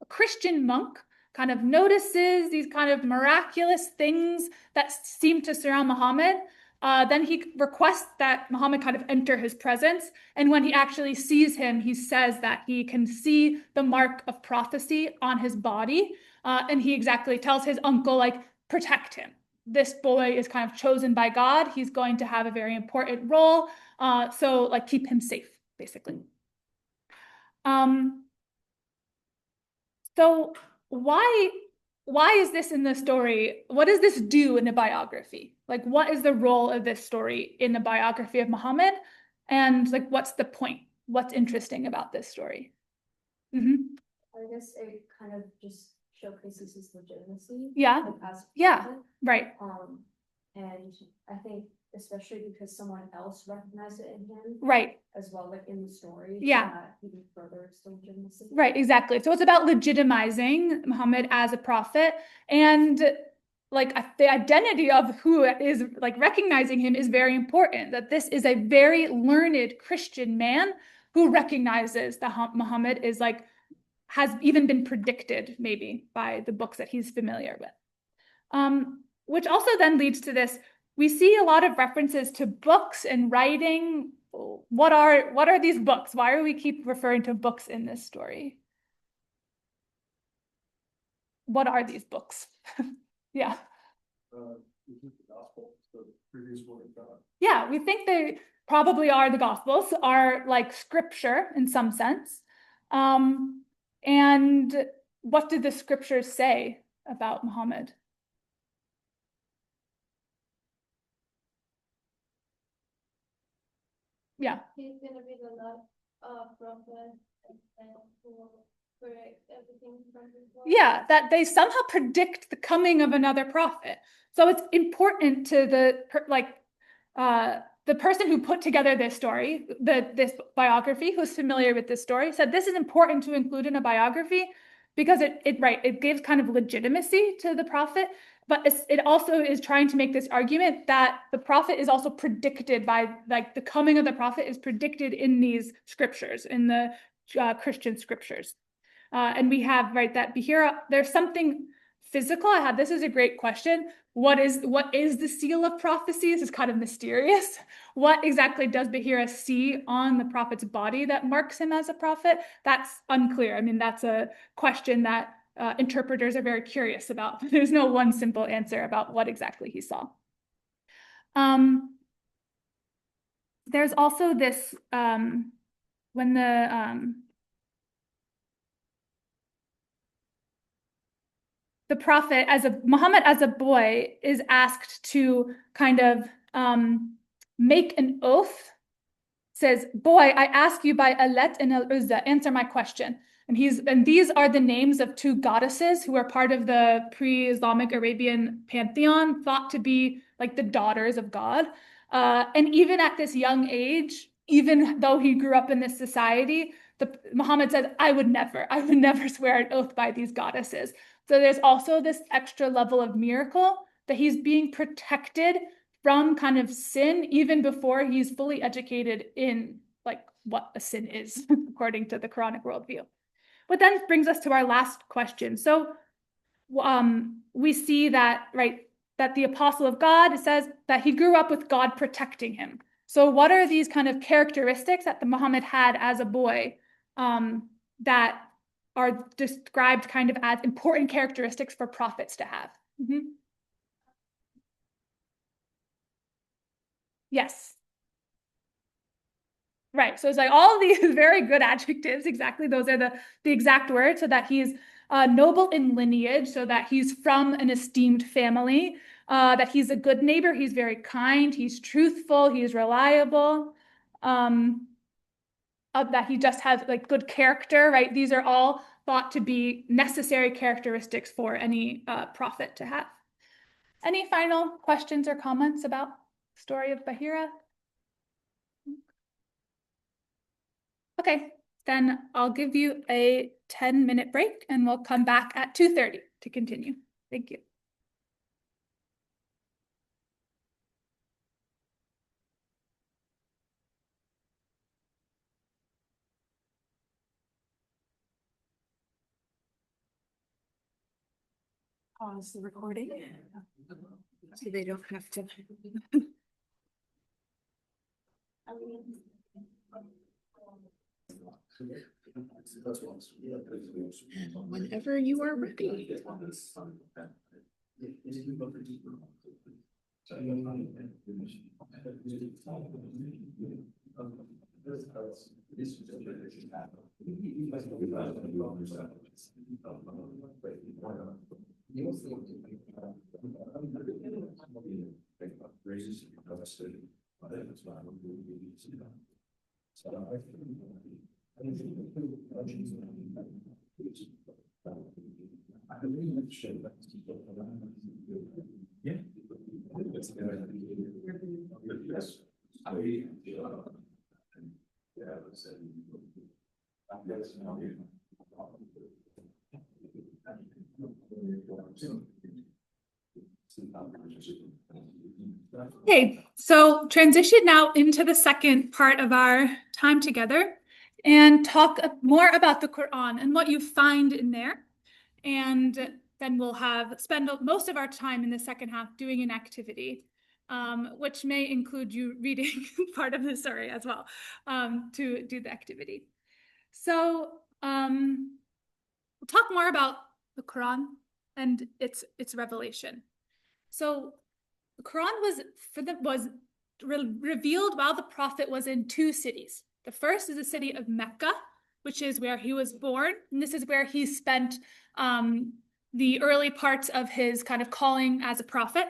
Christian monk, kind of notices these kind of miraculous things that seem to surround Muhammad. Then he requests that Muhammad kind of enter his presence. And when he actually sees him, he says that he can see the mark of prophecy on his body. And he exactly tells his uncle, like, protect him. This boy is kind of chosen by God. He's going to have a very important role. So like keep him safe, basically. So why is this in the story? What does this do in the biography? Like, what is the role of this story in the biography of Muhammad? And like, what's the point? What's interesting about this story? Mm-hmm. I guess it kind of just showcases his legitimacy. Yeah. Like, as Yeah. prophet. Right. And I think especially because someone else recognized it in him. Right. As well, like in the story. Yeah. Even further the legitimacy. Right, exactly. So it's about legitimizing Muhammad as a prophet, and like the identity of who is like recognizing him is very important. That this is a very learned Christian man who recognizes that Muhammad is like has even been predicted maybe by the books that he's familiar with. Which also then leads to this. We see a lot of references to books and writing. What are these books? Why are we keep referring to books in this story? What are these books? Yeah. The gospel, the previous word of God. Yeah, we think they probably are the Gospels, are like scripture in some sense. And what did the scriptures say about Muhammad? Yeah. He's gonna be the last prophet and who will correct everything from his life. Yeah, that they somehow predict the coming of another prophet. So it's important to the person who put together this story, this biography, who's familiar with this story, said this is important to include in a biography because it gives kind of legitimacy to the prophet, but it also is trying to make this argument that the prophet is also predicted by, like, the coming of the prophet is predicted in these scriptures, in the Christian scriptures. And we have, right, that Bahira, there's something physical. This is a great question. What is the seal of prophecy? This is kind of mysterious. What exactly does Bahira see on the prophet's body that marks him as a prophet? That's unclear. I mean, that's a question that interpreters are very curious about. There's no one simple answer about what exactly he saw. There's also this, when the prophet, Muhammad as a boy, is asked to kind of make an oath, says, "Boy, I ask you by Alet and Al-Uzza, answer my question." And these are the names of two goddesses who are part of the pre-Islamic Arabian pantheon, thought to be like the daughters of God. And even at this young age, even though he grew up in this society, Muhammad said, I would never swear an oath by these goddesses. So there's also this extra level of miracle that he's being protected from kind of sin even before he's fully educated in like what a sin is, according to the Quranic worldview. But then brings us to our last question. So we see that, right, that the apostle of God, it says that he grew up with God protecting him. So what are these kind of characteristics that the Muhammad had as a boy that are described kind of as important characteristics for prophets to have? Mm-hmm. Yes. Right. So it's like all of these very good adjectives. Exactly. Those are the exact words. So that he's noble in lineage, so that he's from an esteemed family, that he's a good neighbor, he's very kind, he's truthful, he's reliable, that he just has like good character, right? These are all thought to be necessary characteristics for any prophet to have. Any final questions or comments about the story of Bahira? Okay, then I'll give you a 10-minute break and we'll come back at 2:30 to continue. Thank you. Pause the recording so they don't have to. Whenever you are ready. Okay, so transition now into the second part of our time together and talk more about the Quran and what you find in there. And then we'll spend most of our time in the second half doing an activity, which may include you reading part of the story as well, to do the activity. So we'll talk more about the Quran and its revelation. So the Quran was revealed while the prophet was in two cities. The first is the city of Mecca, which is where he was born, and this is where he spent the early parts of his kind of calling as a prophet.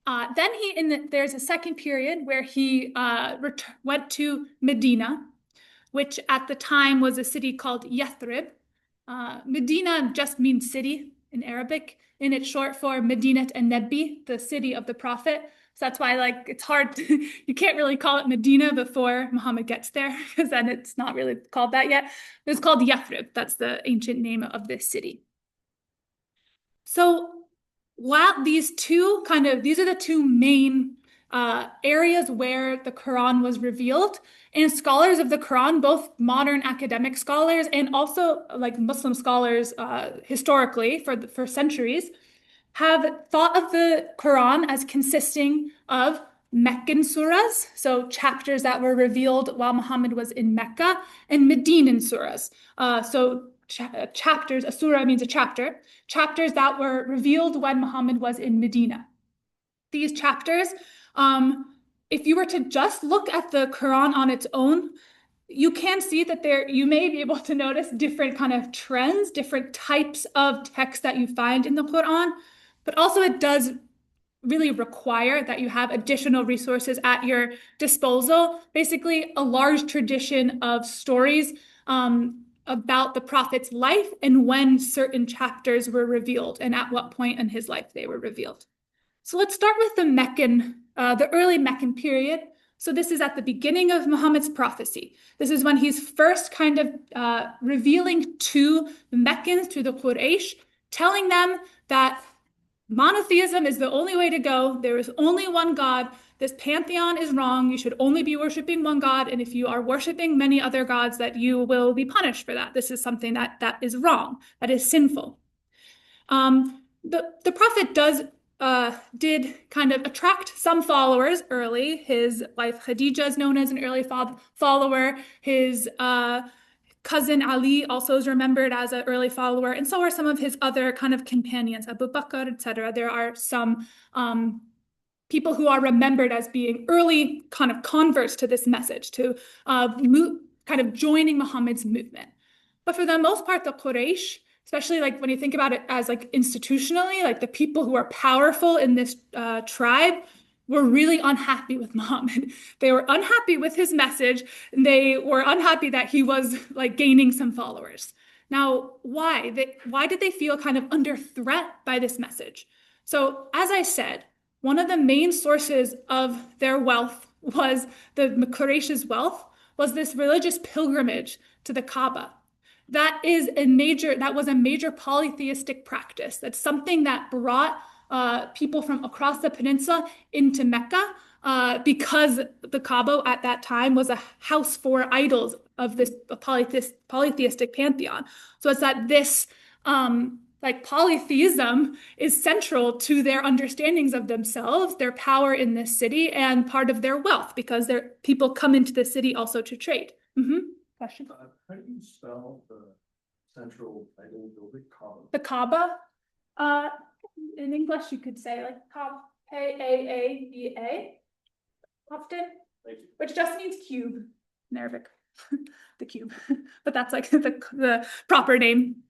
Then there's a second period where he went to Medina, which at the time was a city called Yathrib. Medina just means city in Arabic, and it's short for Medinat an-Nabi, the city of the prophet. So that's why, like, it's hard you can't really call it Medina before Muhammad gets there, because then it's not really called that yet. It's called Yathrib. That's the ancient name of this city. So while these are the two main areas where the Quran was revealed. And scholars of the Quran, both modern academic scholars and also like Muslim scholars historically for centuries, have thought of the Quran as consisting of Meccan surahs, so chapters that were revealed while Muhammad was in Mecca, and Medinan surahs, chapters, a surah means a chapter, chapters that were revealed when Muhammad was in Medina. These chapters, if you were to just look at the Quran on its own, you can see that you may be able to notice different kind of trends, different types of text that you find in the Quran, but also it does really require that you have additional resources at your disposal, basically a large tradition of stories about the Prophet's life and when certain chapters were revealed and at what point in his life they were revealed. So let's start with the early Meccan period. So this is at the beginning of Muhammad's prophecy. This is when he's first kind of revealing to the Meccans, to the Quraysh, telling them that monotheism is the only way to go. There is only one God. This pantheon is wrong. You should only be worshiping one God. And if you are worshiping many other gods, that you will be punished for that. This is something that is wrong, that is sinful. The Prophet did kind of attract some followers early. His wife Khadija is known as an early follower. His cousin Ali also is remembered as an early follower, and so are some of his other kind of companions, Abu Bakr, etc. There are some people who are remembered as being early kind of converts to this message, to kind of joining Muhammad's movement. But for the most part, the Quraysh, especially like when you think about it as like institutionally, like the people who are powerful in this tribe were really unhappy with Muhammad. They were unhappy with his message, and they were unhappy that he was like gaining some followers. Now, why? Why did they feel kind of under threat by this message? So, as I said, one of the main sources of their wealth was the Quraysh's wealth was this religious pilgrimage to the Kaaba. That was a major polytheistic practice. That's something that brought people from across the peninsula into Mecca because the Kaaba at that time was a house for idols of this polytheistic pantheon. So it's that this like polytheism is central to their understandings of themselves, their power in this city, and part of their wealth because people come into the city also to trade. Question? How do you spell the central idol building, Kaaba? The Kaaba, in English, you could say like Kaaba, often, which just means cube in Arabic, the cube, but that's like the proper name.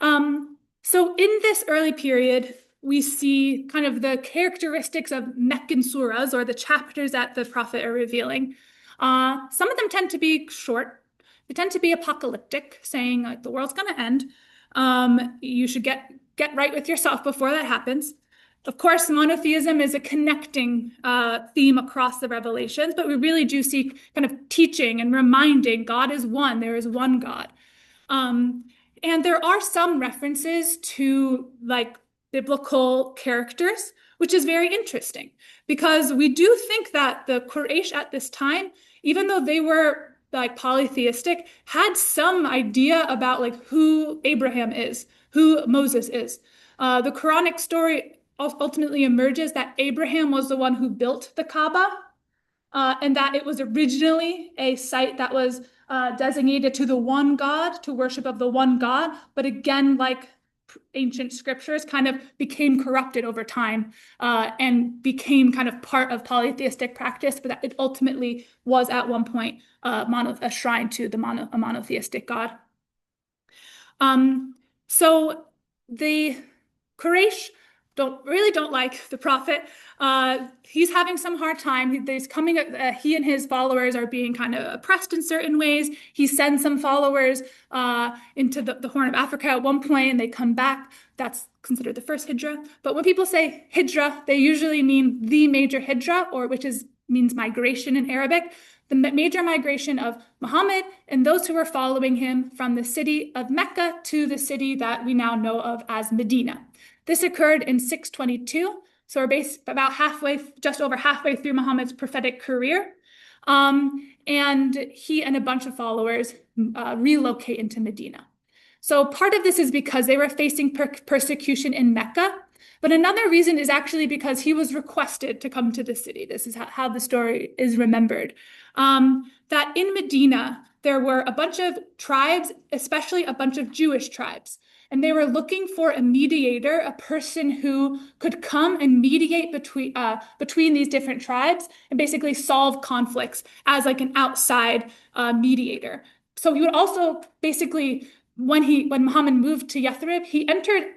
So in this early period, we see kind of the characteristics of Meccan surahs, or the chapters that the Prophet are revealing. Some of them tend to be short. They tend to be apocalyptic, saying like the world's going to end. You should get right with yourself before that happens. Of course, monotheism is a connecting theme across the Revelations, but we really do see kind of teaching and reminding God is one. There is one God. And there are some references to like biblical characters, which is very interesting because we do think that the Quraysh at this time, even though they were like polytheistic, had some idea about like who Abraham is, who Moses is. The Quranic story ultimately emerges that Abraham was the one who built the Kaaba, and that it was originally a site that was designated to the one God, to worship of the one God, but again, like ancient scriptures, kind of became corrupted over time and became kind of part of polytheistic practice, but that it ultimately was at one point a shrine to a monotheistic God. So the Quraysh don't like the Prophet. He's having some hard time. He and his followers are being kind of oppressed in certain ways. He sends some followers into the Horn of Africa at one point, and they come back. That's considered the first Hijra. But when people say Hijra, they usually mean the major Hijra, means migration in Arabic. The major migration of Muhammad and those who were following him from the city of Mecca to the city that we now know of as Medina. This occurred in 622, So we're about just over halfway through Muhammad's prophetic career. And he and a bunch of followers relocate into Medina. So part of this is because they were facing persecution in Mecca. But another reason is actually because he was requested to come to the city. This is how the story is remembered. That in Medina, there were a bunch of tribes, especially a bunch of Jewish tribes. And they were looking for a mediator, a person who could come and mediate between these different tribes and basically solve conflicts as like an outside mediator. So he would also basically, when Muhammad moved to Yathrib, he entered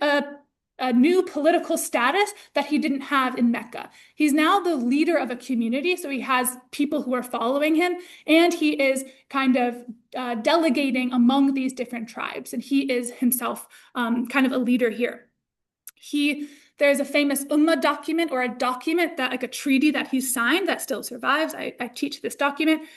a new political status that he didn't have in Mecca. He's now the leader of a community, so he has people who are following him, and he is kind of delegating among these different tribes, and he is himself kind of a leader here. There's a famous Ummah document, or a document that, like a treaty that he signed that still survives. I teach this document.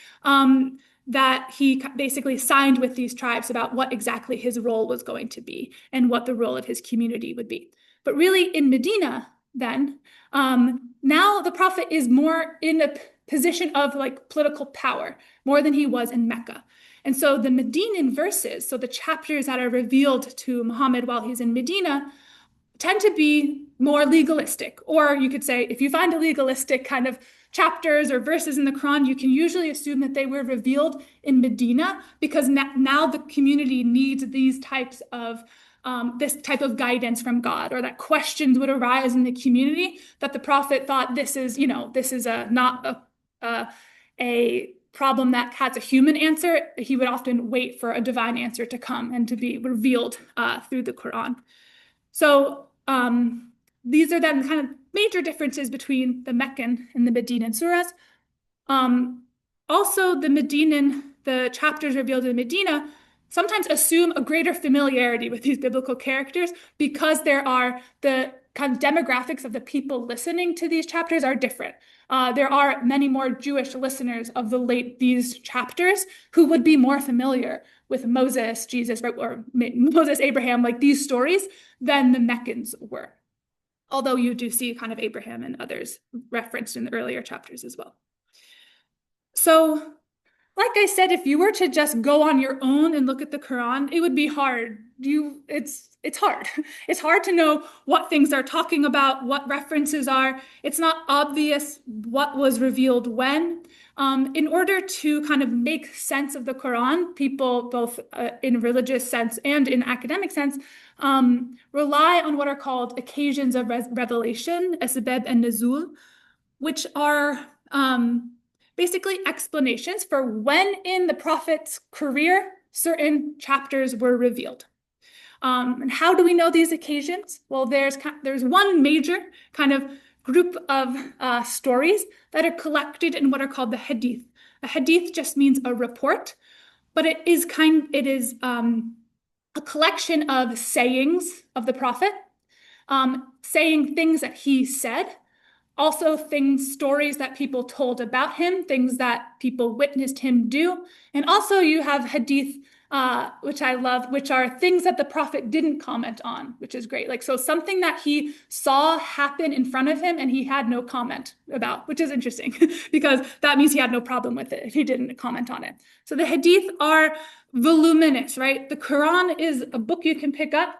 That he basically signed with these tribes about what exactly his role was going to be and what the role of his community would be. But really in Medina then, now the Prophet is more in a position of like political power, more than he was in Mecca. And so the Medinan verses, so the chapters that are revealed to Muhammad while he's in Medina, tend to be more legalistic. Or you could say, if you find a legalistic kind of chapters or verses in the Quran, you can usually assume that they were revealed in Medina because now the community needs these types of this type of guidance from God, or that questions would arise in the community that the Prophet thought this is not a problem that has a human answer. He would often wait for a divine answer to come and to be revealed through the Quran. So these are then kind of major differences between the Meccan and the Medinan surahs. Also, the chapters revealed in Medina sometimes assume a greater familiarity with these biblical characters because there are the kind of demographics of the people listening to these chapters are different. There are many more Jewish listeners of these chapters who would be more familiar with Moses, Jesus, or Moses, Abraham, like these stories, than the Meccans were. Although you do see kind of Abraham and others referenced in the earlier chapters as well. So, like I said, if you were to just go on your own and look at the Quran, it would be hard. It's hard. It's hard to know what things they're talking about, what references are. It's not obvious what was revealed when. In order to kind of make sense of the Quran, people, both in religious sense and in academic sense, rely on what are called occasions of revelation, asbab and nuzul, which are basically explanations for when in the Prophet's career certain chapters were revealed. And how do we know these occasions? Well, there's one major kind of group of stories that are collected in what are called the hadith. A hadith just means a report, but it is a collection of sayings of the Prophet, saying things that he said, also stories that people told about him, things that people witnessed him do. And also you have hadith, which I love, which are things that the Prophet didn't comment on, which is great. Like, so something that he saw happen in front of him and he had no comment about, which is interesting because that means he had no problem with it if he didn't comment on it. So the hadith are voluminous, right? The Quran is a book you can pick up.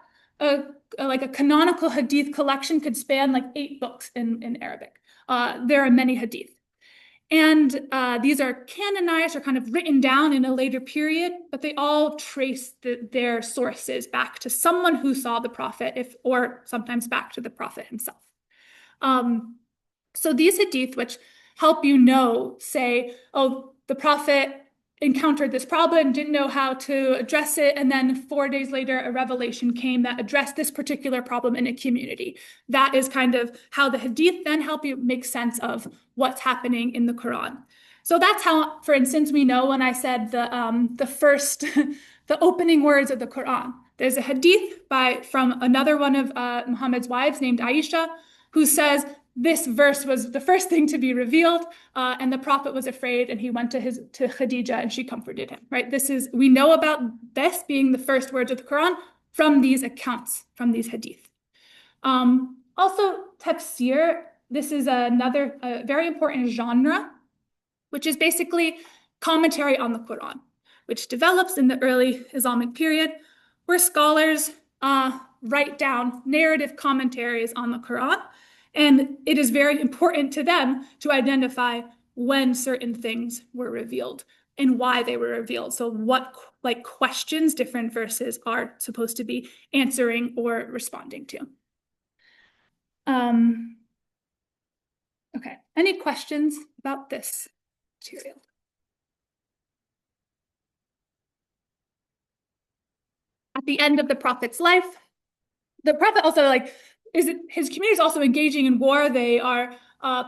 Like a canonical hadith collection could span like 8 books in Arabic. There are many hadith. And these are canonized or kind of written down in a later period, but they all trace their sources back to someone who saw the Prophet, or sometimes back to the Prophet himself. So these hadith, which help you know, say, oh, the Prophet encountered this problem, didn't know how to address it, and then 4 days later, a revelation came that addressed this particular problem in a community. That is kind of how the hadith then help you make sense of what's happening in the Quran. So that's how, for instance, we know when I said the first, the opening words of the Quran. There's a hadith from another one of Muhammad's wives named Aisha, who says, this verse was the first thing to be revealed, and the Prophet was afraid, and he went to Khadija, and she comforted him. Right? We know about this being the first words of the Quran from these accounts, from these hadith. Also, tafsir, this is another very important genre, which is basically commentary on the Quran, which develops in the early Islamic period, where scholars write down narrative commentaries on the Quran. And it is very important to them to identify when certain things were revealed and why they were revealed. So what questions different verses are supposed to be answering or responding to. Okay, any questions about this material? At the end of the prophet's life, the prophet also his community is also engaging in war. They are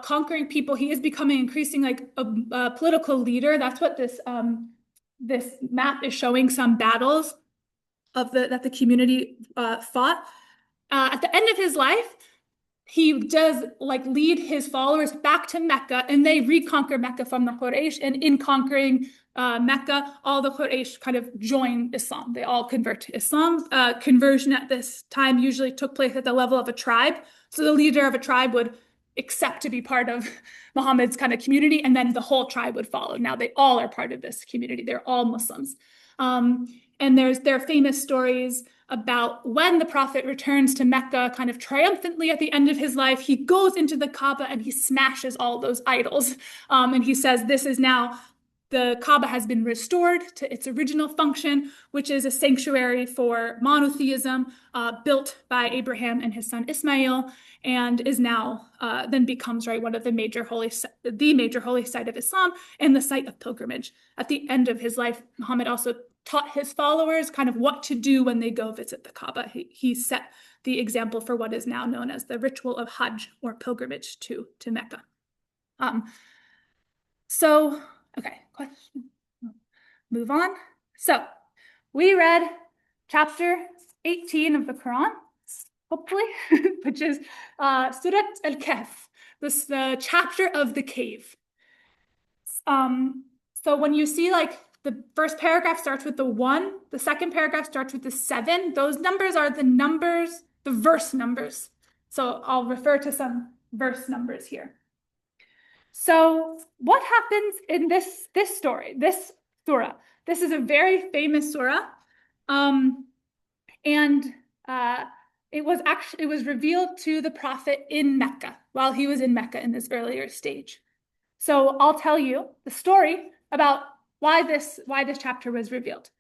conquering people. He is becoming increasing like a political leader. That's what this map is showing, some battles that the community fought. At the end of his life, he does lead his followers back to Mecca, and they reconquer Mecca from the Quraysh. And in conquering Mecca, all the Quraysh kind of join Islam. They all convert to Islam. Conversion at this time usually took place at the level of a tribe. So the leader of a tribe would accept to be part of Muhammad's kind of community, and then the whole tribe would follow. Now they all are part of this community. They're all Muslims. And there are famous stories about when the prophet returns to Mecca kind of triumphantly at the end of his life. He goes into the Kaaba and he smashes all those idols. And he says, this is now, the Kaaba has been restored to its original function, which is a sanctuary for monotheism, built by Abraham and his son Ismail, and is now then becomes one of the major holy site of Islam and the site of pilgrimage. At the end of his life, Muhammad also taught his followers kind of what to do when they go visit the Kaaba. He set the example for what is now known as the ritual of Hajj, or pilgrimage to Mecca. Okay, question. Move on. So we read chapter 18 of the Quran, hopefully, which is Surat Al-Kahf, the chapter of the cave. So when you see the first paragraph starts with the 1, the second paragraph starts with the 7, those numbers are the verse numbers. So I'll refer to some verse numbers here. So what happens in this story, this surah? This is a very famous surah. And it was revealed to the prophet in Mecca, while he was in Mecca in this earlier stage. So I'll tell you the story about why this chapter was revealed.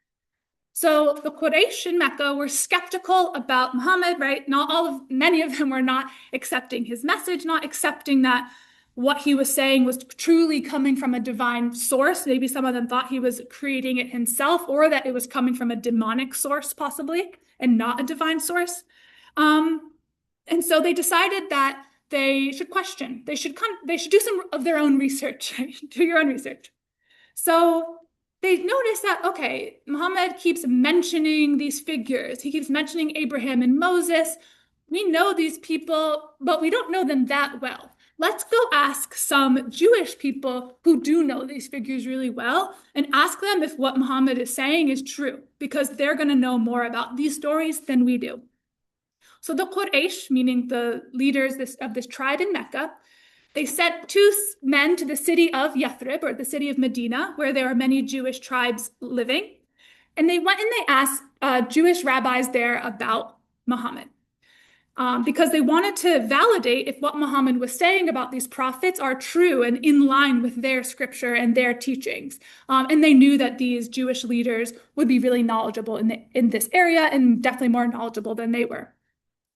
So the Quraysh in Mecca were skeptical about Muhammad, right? Many of them were not accepting his message, not accepting that what he was saying was truly coming from a divine source. Maybe some of them thought he was creating it himself, or that it was coming from a demonic source possibly, and not a divine source. And so they decided that they should question. They should do some of their own research. Do your own research. So they noticed that, okay, Muhammad keeps mentioning these figures. He keeps mentioning Abraham and Moses. We know these people, but we don't know them that well. Let's go ask some Jewish people who do know these figures really well and ask them if what Muhammad is saying is true, because they're going to know more about these stories than we do. So the Quraysh, meaning the leaders of this tribe in Mecca, they sent 2 men to the city of Yathrib, or the city of Medina, where there are many Jewish tribes living. And they went and they asked Jewish rabbis there about Muhammad. Because they wanted to validate if what Muhammad was saying about these prophets are true and in line with their scripture and their teachings. And they knew that these Jewish leaders would be really knowledgeable in this area, and definitely more knowledgeable than they were.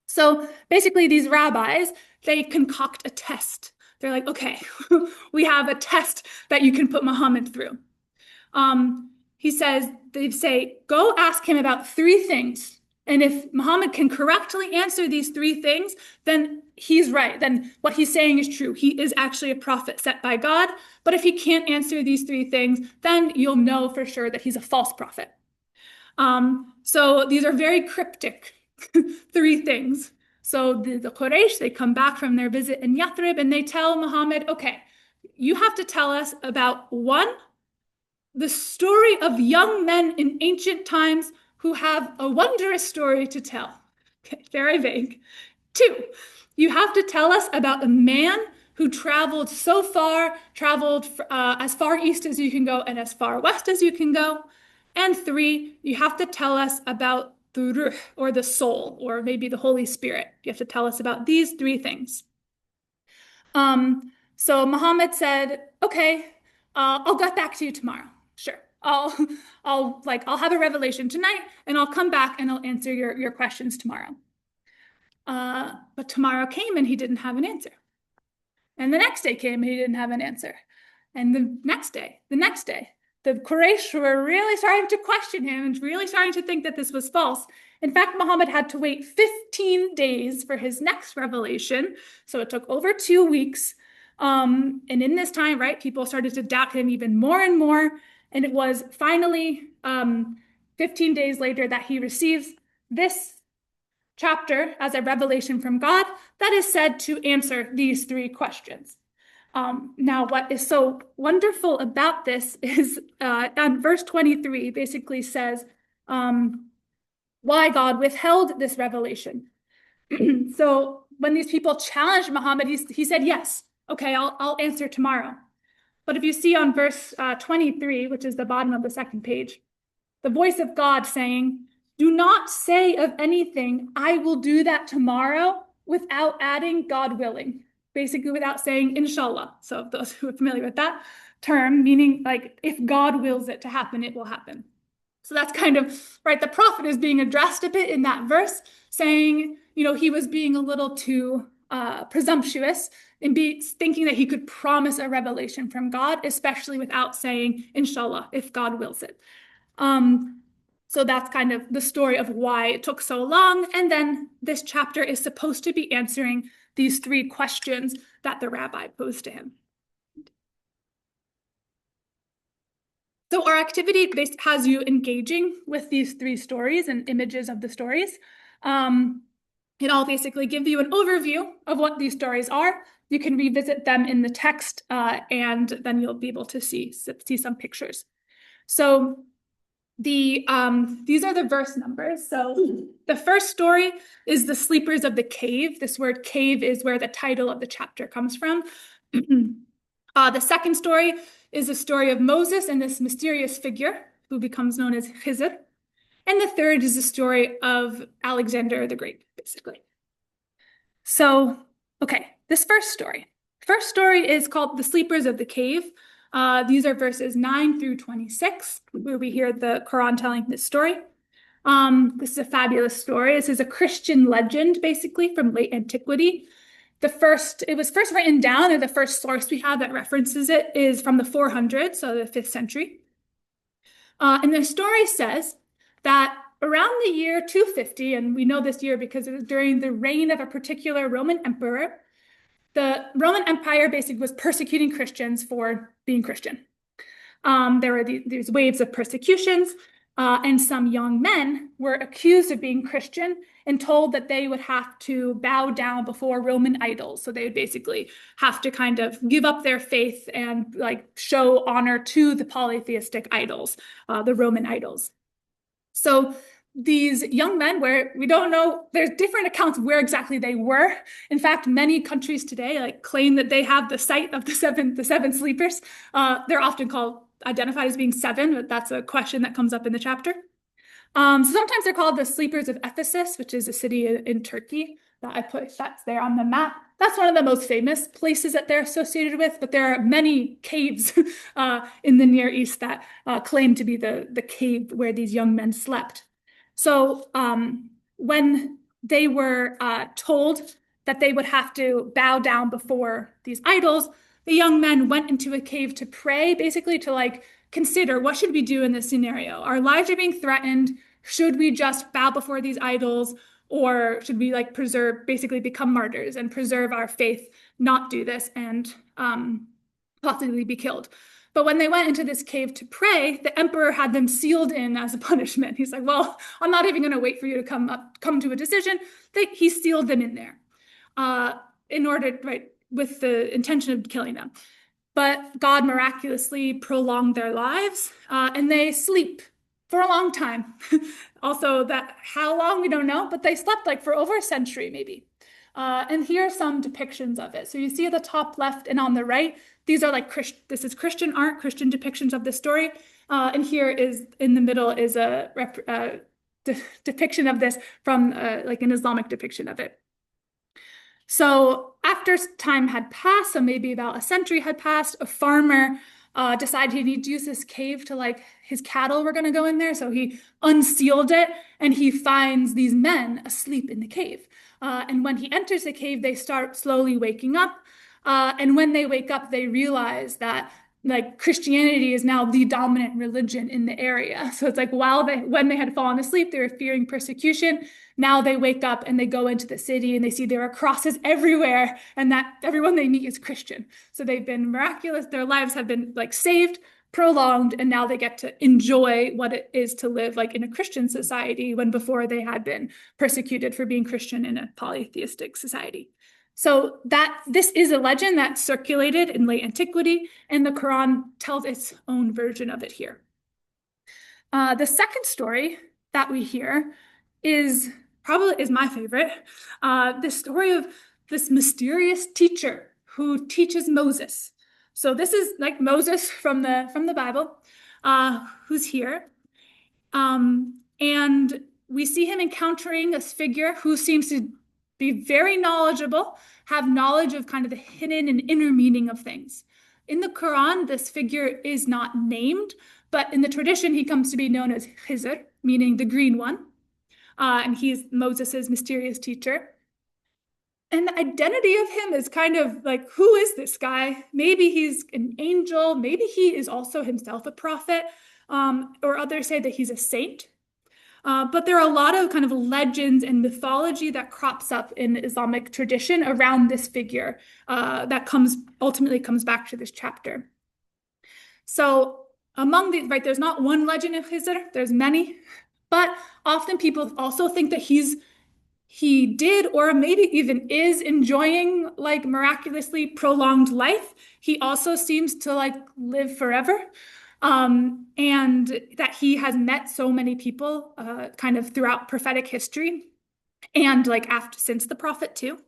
So basically these rabbis, they concoct a test. They're like, okay, we have a test that you can put Muhammad through. They say, go ask him about 3 things. And if Muhammad can correctly answer these 3 things, then he's right. Then what he's saying is true. He is actually a prophet sent by God. But if he can't answer these 3 things, then you'll know for sure that he's a false prophet. So these are very cryptic 3 things. So the Quraysh, they come back from their visit in Yathrib and they tell Muhammad, okay, you have to tell us about 1, the story of young men in ancient times who have a wondrous story to tell. Okay, very vague. 2, you have to tell us about a man who traveled so far, traveled as far east as you can go and as far west as you can go. And 3, you have to tell us about the ruh, or the soul, or maybe the Holy Spirit. You have to tell us about these 3 things. So Muhammad said, okay, I'll get back to you tomorrow. Sure. I'll have a revelation tonight, and I'll come back and I'll answer your questions tomorrow. But tomorrow came and he didn't have an answer. And the next day came and he didn't have an answer. And the next day, the Quraysh were really starting to question him and really starting to think that this was false. In fact, Muhammad had to wait 15 days for his next revelation. So it took over 2 weeks. And in this time, right, people started to doubt him even more and more. And it was finally 15 days later that he receives this chapter as a revelation from God that is said to answer these 3 questions. Now, what is so wonderful about this is on verse 23 basically says why God withheld this revelation. So when these people challenged Muhammad, he said, yes, okay, I'll answer tomorrow. But if you see on verse 23, which is the bottom of the 2nd page, the voice of God saying, do not say of anything, I will do that tomorrow, without adding God willing. Basically without saying inshallah. So those who are familiar with that term, meaning like if God wills it to happen, it will happen. So that's kind of, right, the prophet is being addressed a bit in that verse, saying, he was being a little too presumptuous in thinking that he could promise a revelation from God, especially without saying inshallah, if God wills it. So that's kind of the story of why it took so long. And then this chapter is supposed to be answering these 3 questions that the rabbi posed to him. So our activity has you engaging with these 3 stories and images of the stories. I'll basically give you an overview of what these stories are. You can revisit them in the text, and then you'll be able to see some pictures. So these are the verse numbers. So the first story is the sleepers of the cave. This word cave is where the title of the chapter comes from. The second story is the story of Moses and this mysterious figure who becomes known as Khizr. And the third is the story of Alexander the Great, basically. So, okay, this first story. First story is called The Sleepers of the Cave. These are verses 9 through 26, where we hear the Quran telling this story. This is a fabulous story. This is a Christian legend, basically, from late antiquity. It was first written down, and the first source we have that references it is from the 400s, so the 5th century. And the story says that around the year 250, and we know this year because it was during the reign of a particular Roman emperor, the Roman Empire basically was persecuting Christians for being Christian. There were these waves of persecutions, and some young men were accused of being Christian and told that they would have to bow down before Roman idols. So they would basically have to kind of give up their faith and show honor to the polytheistic idols, the Roman idols. So these young men, where we don't know, there's different accounts of where exactly they were. In fact, many countries today claim that they have the site of the seven sleepers. They're often identified as being 7, but that's a question that comes up in the chapter. So sometimes they're called the sleepers of Ephesus, which is a city in Turkey that's there on the map. That's one of the most famous places that they're associated with, but there are many caves in the Near East that claim to be the cave where these young men slept. So when they were told that they would have to bow down before these idols, the young men went into a cave to pray, basically to consider, what should we do in this scenario? Our lives are being threatened. Should we just bow before these idols, or should we basically become martyrs and preserve our faith, not do this, and possibly be killed? But when they went into this cave to pray, the emperor had them sealed in as a punishment. He's like, well, I'm not even going to wait for you to come to a decision. He sealed them in there with the intention of killing them. But God miraculously prolonged their lives, and they sleep for a long time. Also, how long, we don't know, but they slept for over a century, maybe. And here are some depictions of it. So you see at the top left and on the right, these are like this is Christian art, Christian depictions of the story. And here is in the middle is a depiction of this from like an Islamic depiction of it. So after time had passed, so maybe about a century had passed, a farmer decided he needed to use this cave to like his cattle were going to go in there. So he unsealed it and he finds these men asleep in the cave. And when he enters the cave, they start slowly waking up. And when they wake up, they realize that like Christianity is now the dominant religion in the area. So it's like when they had fallen asleep, they were fearing persecution. Now they wake up and they go into the city and they see there are crosses everywhere and that everyone they meet is Christian. So they've been miraculous. Their lives have been like saved, prolonged, and now they get to enjoy what it is to live like in a Christian society when before they had been persecuted for being Christian in a polytheistic society. So this is a legend that circulated in late antiquity, and the Quran tells its own version of it here. The second story that we hear is my favorite. The story of this mysterious teacher who teaches Moses. So this is like Moses from the Bible, who's here. And we see him encountering this figure who seems to be very knowledgeable, have knowledge of kind of the hidden and inner meaning of things. In the Quran, this figure is not named, but in the tradition, he comes to be known as Khizr, meaning the green one. And he's Moses's mysterious teacher. And the identity of him is kind of like, who is this guy? Maybe he's an angel. Maybe he is also himself a prophet. Or others say that he's a saint. But there are a lot of kind of legends and mythology that crops up in the Islamic tradition around this figure that ultimately comes back to this chapter. So among these, right, there's not one legend of Khizr, there's many, but often people also think that he did or maybe even is enjoying like miraculously prolonged life. He also seems to like live forever. And that he has met so many people kind of throughout prophetic history and like since the prophet too.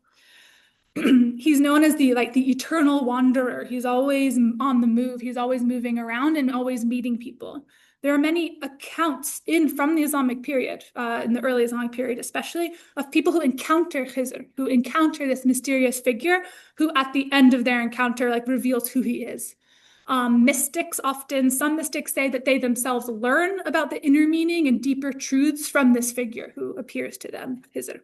He's known as the eternal wanderer. He's always on the move. He's always moving around and always meeting people. There are many accounts from the Islamic period, in the early Islamic period especially, of people who encounter Khizr, who encounter this mysterious figure who at the end of their encounter like reveals who he is. Some mystics say that they themselves learn about the inner meaning and deeper truths from this figure who appears to them, Khizr.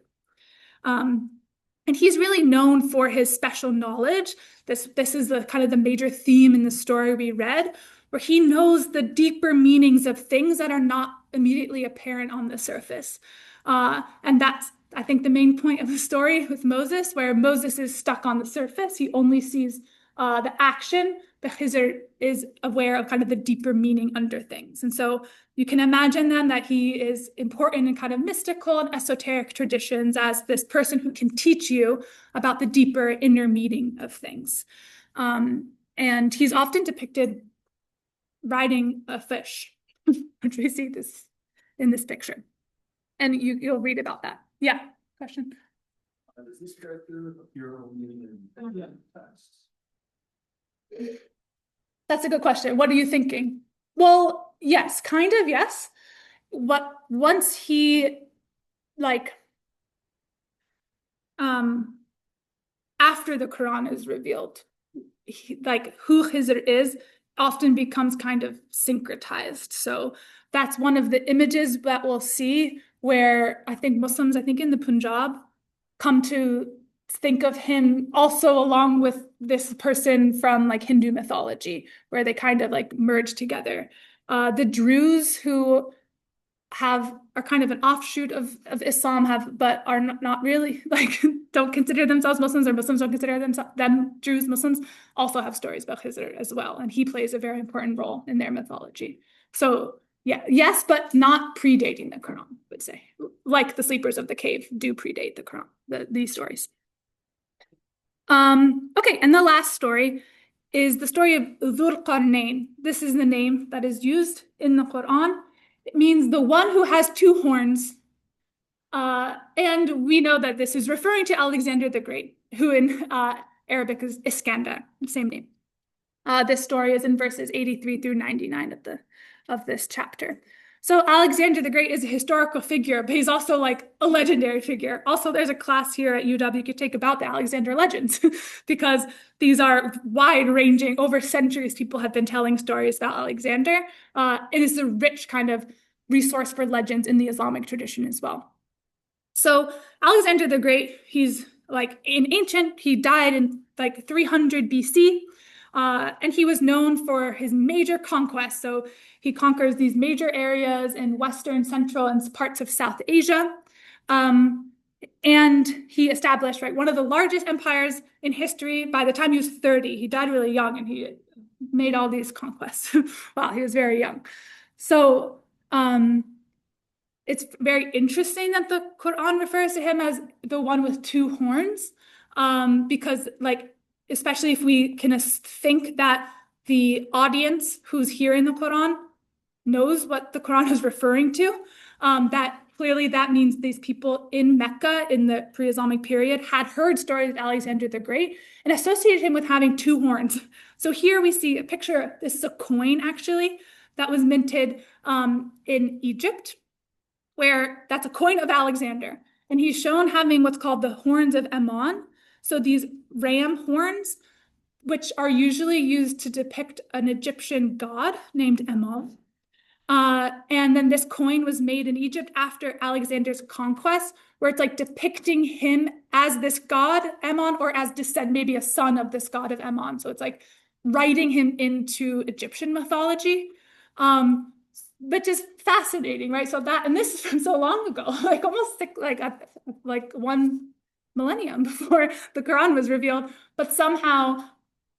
And he's really known for his special knowledge. This is the kind of the major theme in the story we read, where he knows the deeper meanings of things that are not immediately apparent on the surface. And that's, I think, the main point of the story with Moses, where Moses is stuck on the surface. He only sees the action, but Khizr is aware of kind of the deeper meaning under things. And so you can imagine then that he is important in kind of mystical and esoteric traditions as this person who can teach you about the deeper inner meaning of things. And he's often depicted riding a fish, which we see this in this picture. And you'll read about that. Yeah, question? Does this character appear only in texts? That's a good question. What are you thinking? Well, yes, kind of, yes. Once he, after the Quran is revealed, who Khizr is often becomes kind of syncretized. So that's one of the images that we'll see where I think Muslims, in the Punjab, come to think of him also along with this person from Hindu mythology, where they kind of merge together. The Druze, who are kind of an offshoot of Islam, but are not really don't consider themselves Muslims, or Muslims don't consider them Druze Muslims, also have stories about Khizr as well, and he plays a very important role in their mythology. So yeah, yes, but not predating the Quran, I would say. Like the sleepers of the cave do predate the Quran, these stories. Okay, and the last story is the story of Dhul Qarnayn. This is the name that is used in the Quran. It means the one who has two horns And we know that this is referring to Alexander the Great, who in Arabic is Iskandar, same name. This story is in verses 83 through 99 of this chapter. So Alexander the Great is a historical figure, but he's also like a legendary figure. Also, there's a class here at UW you could take about the Alexander legends because these are wide-ranging. Over centuries, people have been telling stories about Alexander. It is a rich kind of resource for legends in the Islamic tradition as well. So Alexander the Great, he's like he died in like 300 BC. And he was known for his major conquests. So he conquers these major areas in Western, Central, and parts of South Asia. And he established, right, one of the largest empires in history. By the time he was 30, he died really young and he made all these conquests while he was very young. So it's very interesting that the Quran refers to him as the one with two horns, because like, especially if we can think that the audience who's hearing the Quran knows what the Quran is referring to, that clearly that means these people in Mecca in the pre-Islamic period had heard stories of Alexander the Great and associated him with having two horns. So here we see a picture, this is a coin actually, that was minted in Egypt, where that's a coin of Alexander. And he's shown having what's called the horns of Ammon. So these ram horns, which are usually used to depict an Egyptian god named Ammon. And then this coin was made in Egypt after Alexander's conquest, where it's like depicting him as this god, Ammon, or as maybe a son of this god of Ammon. So it's like writing him into Egyptian mythology, which is fascinating, right? So that, and this is from so long ago, like almost like 1 millennium before the Quran was revealed, but somehow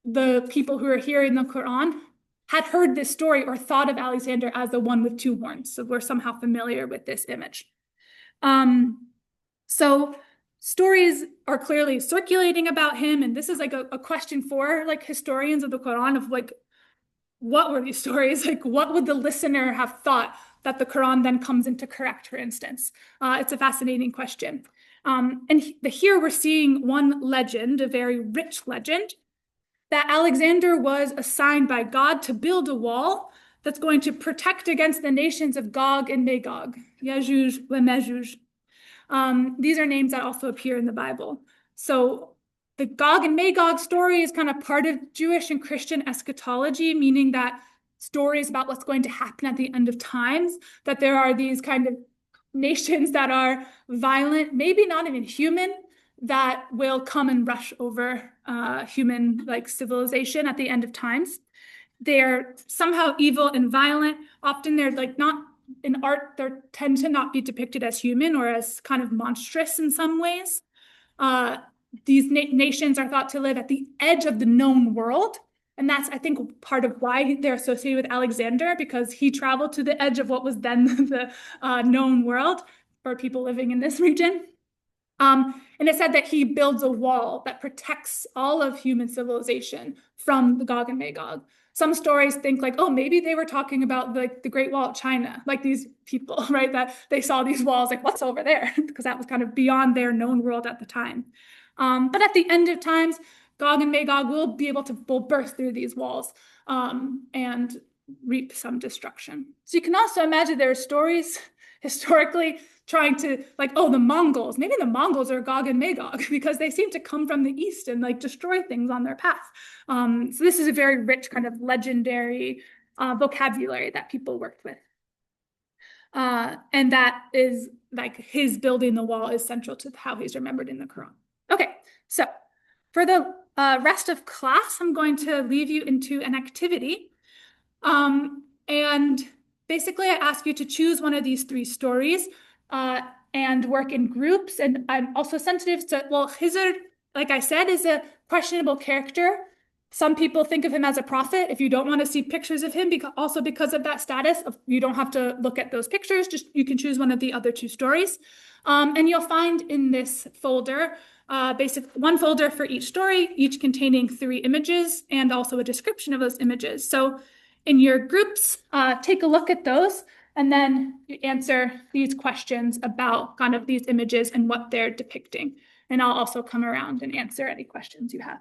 the people who are hearing the Quran had heard this story or thought of Alexander as the one with two horns. So we're somehow familiar with this image. So stories are clearly circulating about him. And this is like a question for like historians of the Quran of like, what were these stories? Like, what would the listener have thought that the Quran then comes in to correct, for instance? It's a fascinating question. And here we're seeing one legend, a very rich legend, that Alexander was assigned by God to build a wall that's going to protect against the nations of Gog and Magog, Yajuj and Majuj. These are names that also appear in the Bible. So the Gog and Magog story is kind of part of Jewish and Christian eschatology, meaning that stories about what's going to happen at the end of times, that there are these kind of nations that are violent, maybe not even human, that will come and rush over human like civilization at the end of times. They're somehow evil and violent. Often they're like not in art, they tend to not be depicted as human or as kind of monstrous in some ways. These nations are thought to live at the edge of the known world. And that's, I think, part of why they're associated with Alexander, because he traveled to the edge of what was then the known world for people living in this region. And it said that he builds a wall that protects all of human civilization from the Gog and Magog. Some stories think like, oh, maybe they were talking about the Great Wall of China, like these people, right? That they saw these walls, like what's over there? Because that was kind of beyond their known world at the time. But at the end of times, Gog and Magog will be able to burst through these walls and reap some destruction. So you can also imagine there are stories historically trying to like, oh, the Mongols, maybe the Mongols are Gog and Magog because they seem to come from the east and like destroy things on their path. So this is a very rich kind of legendary vocabulary that people worked with. And that is like his building the wall is central to how he's remembered in the Quran. Okay, so for the rest of class, I'm going to leave you into an activity. And basically, I ask you to choose one of these three stories and work in groups. And I'm also sensitive to, well, Khizr, like I said, is a questionable character. Some people think of him as a prophet. If you don't want to see pictures of him, also because of that status, you don't have to look at those pictures. Just you can choose one of the other two stories. And you'll find in this folder, one folder for each story, each containing 3 images and also a description of those images. So in your groups, take a look at those And then you answer these questions about kind of these images and what they're depicting. And I'll also come around and answer any questions you have.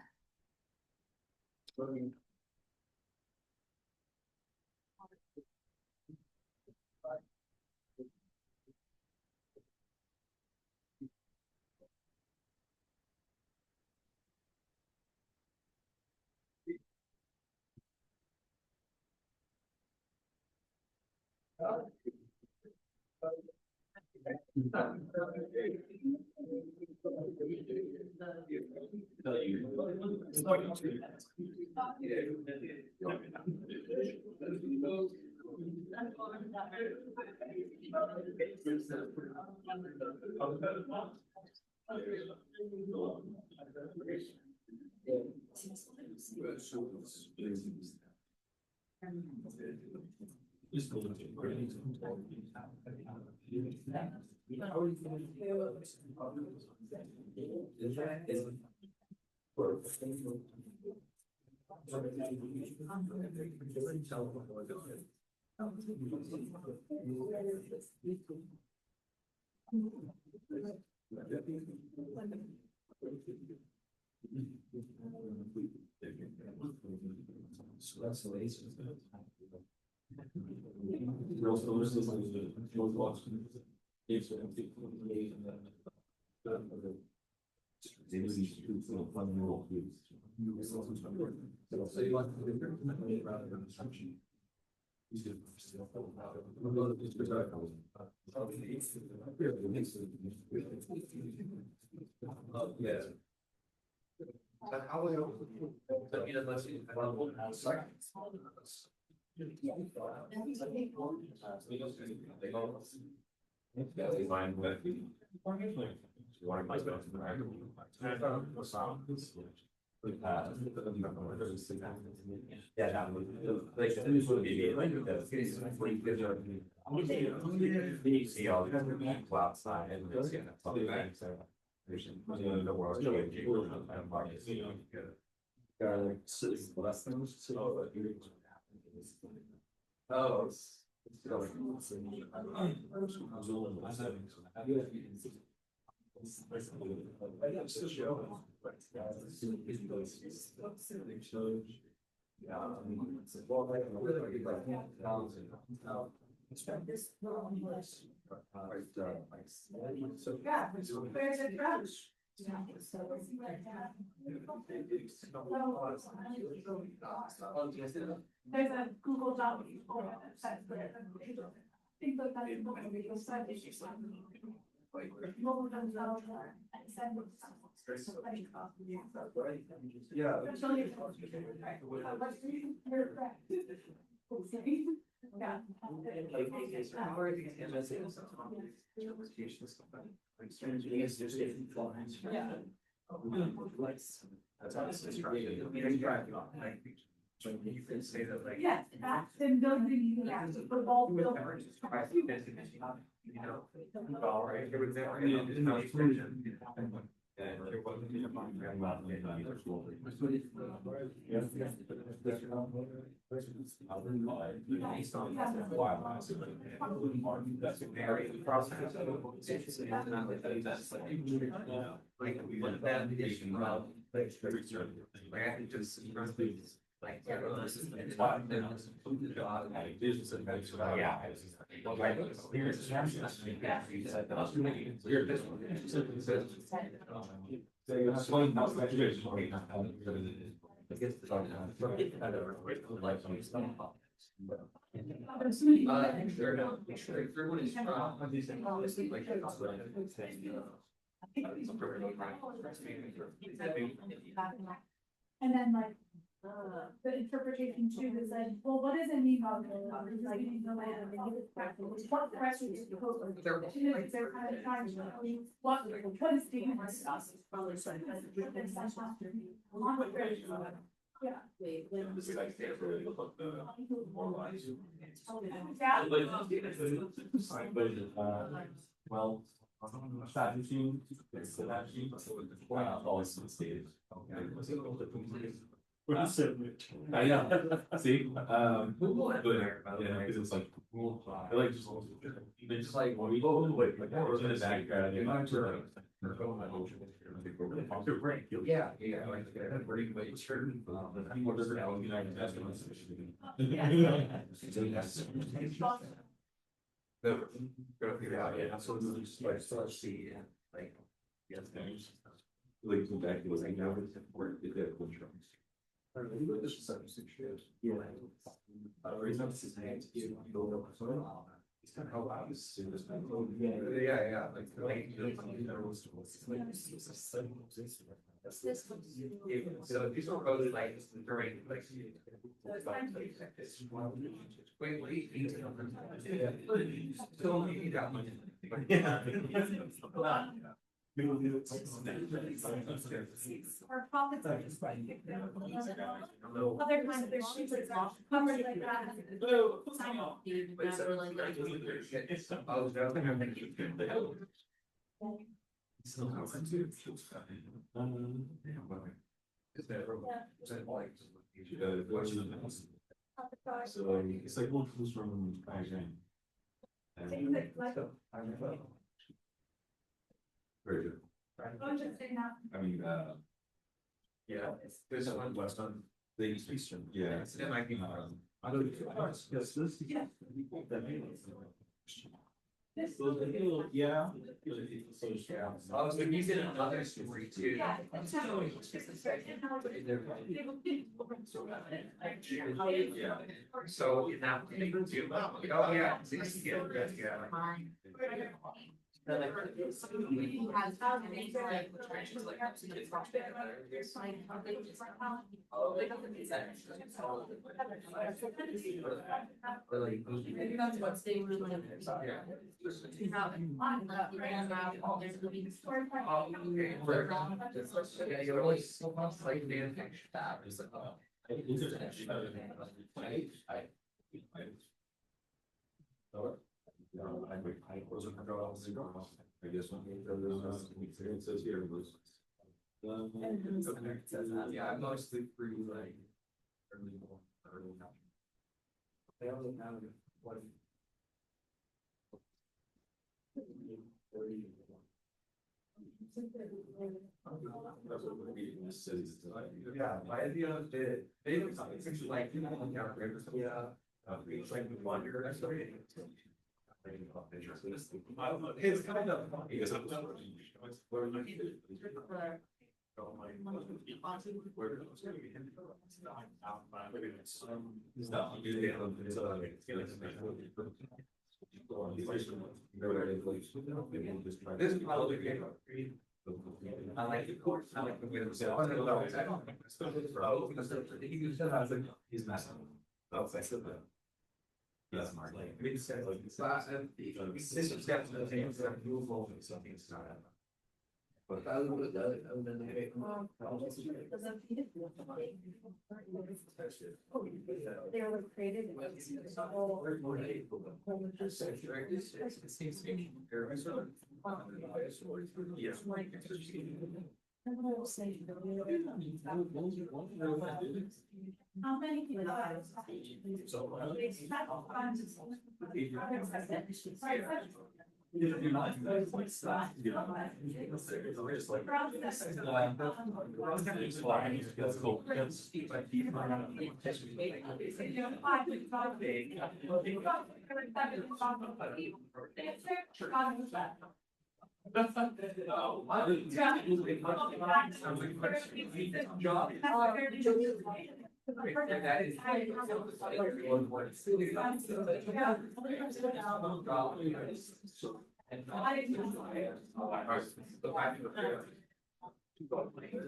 There's a Google Doc. That's where I think that that's what we go side issues. Mobile themselves and send it. Yeah. So you can say that like. Yes, that's been building, you have to put all builders. You know, well, right, here with that, you know, there's no extension. And there wasn't any about that's a very process. Like, what that is, I think just. Like, this is. Yeah. And then like, the interpretation too is like, well, what does it mean by like, the land? What the rest of the code? They're kind of trying to, what is being discussed? Well. Strategy, always stated. I know, see, but, yeah, because it's like, I like just, they just like, well, we go, like, in the background, you're not sure. Yeah, yeah, like, pretty much certain. People doesn't know, you know, that's what Go figure out, yeah, so it's just like, so let's see, yeah, like, yes, things. Like, come back, it was like, now it's important, it did, which ones? This is 76 years. Yeah. Reason this is hands, you don't know, so. It's kind of how I was to this. Yeah, like. So these are both like during like. Wait. Still need that much. Yeah. Or profits are just like. Other times there's shoots that's not covered like that. Sign off. So it's like one who's from Beijing. Things that like. Very good. I'm just saying that. I mean, yeah, this one west on the eastern, yeah. It might be. I don't. Yes, this. Yeah. Yeah. Oh, so you did another story too. Yeah. Yeah. So in that. Oh, yeah. That's what stay really. Yeah, you're really so much like the that. I guess one it says here was. Yeah, I'm mostly free like. Early. They only have one. Yeah, by the end of the day, it's like, you know, yeah. It's like we wonder, that's what it is. It's kind of. This is probably good. I like the course, I like the way it was. He's messing. That's I said that. That's Mark. It says like this is definitely something it's not. But I would have done it. They were created. How many people are?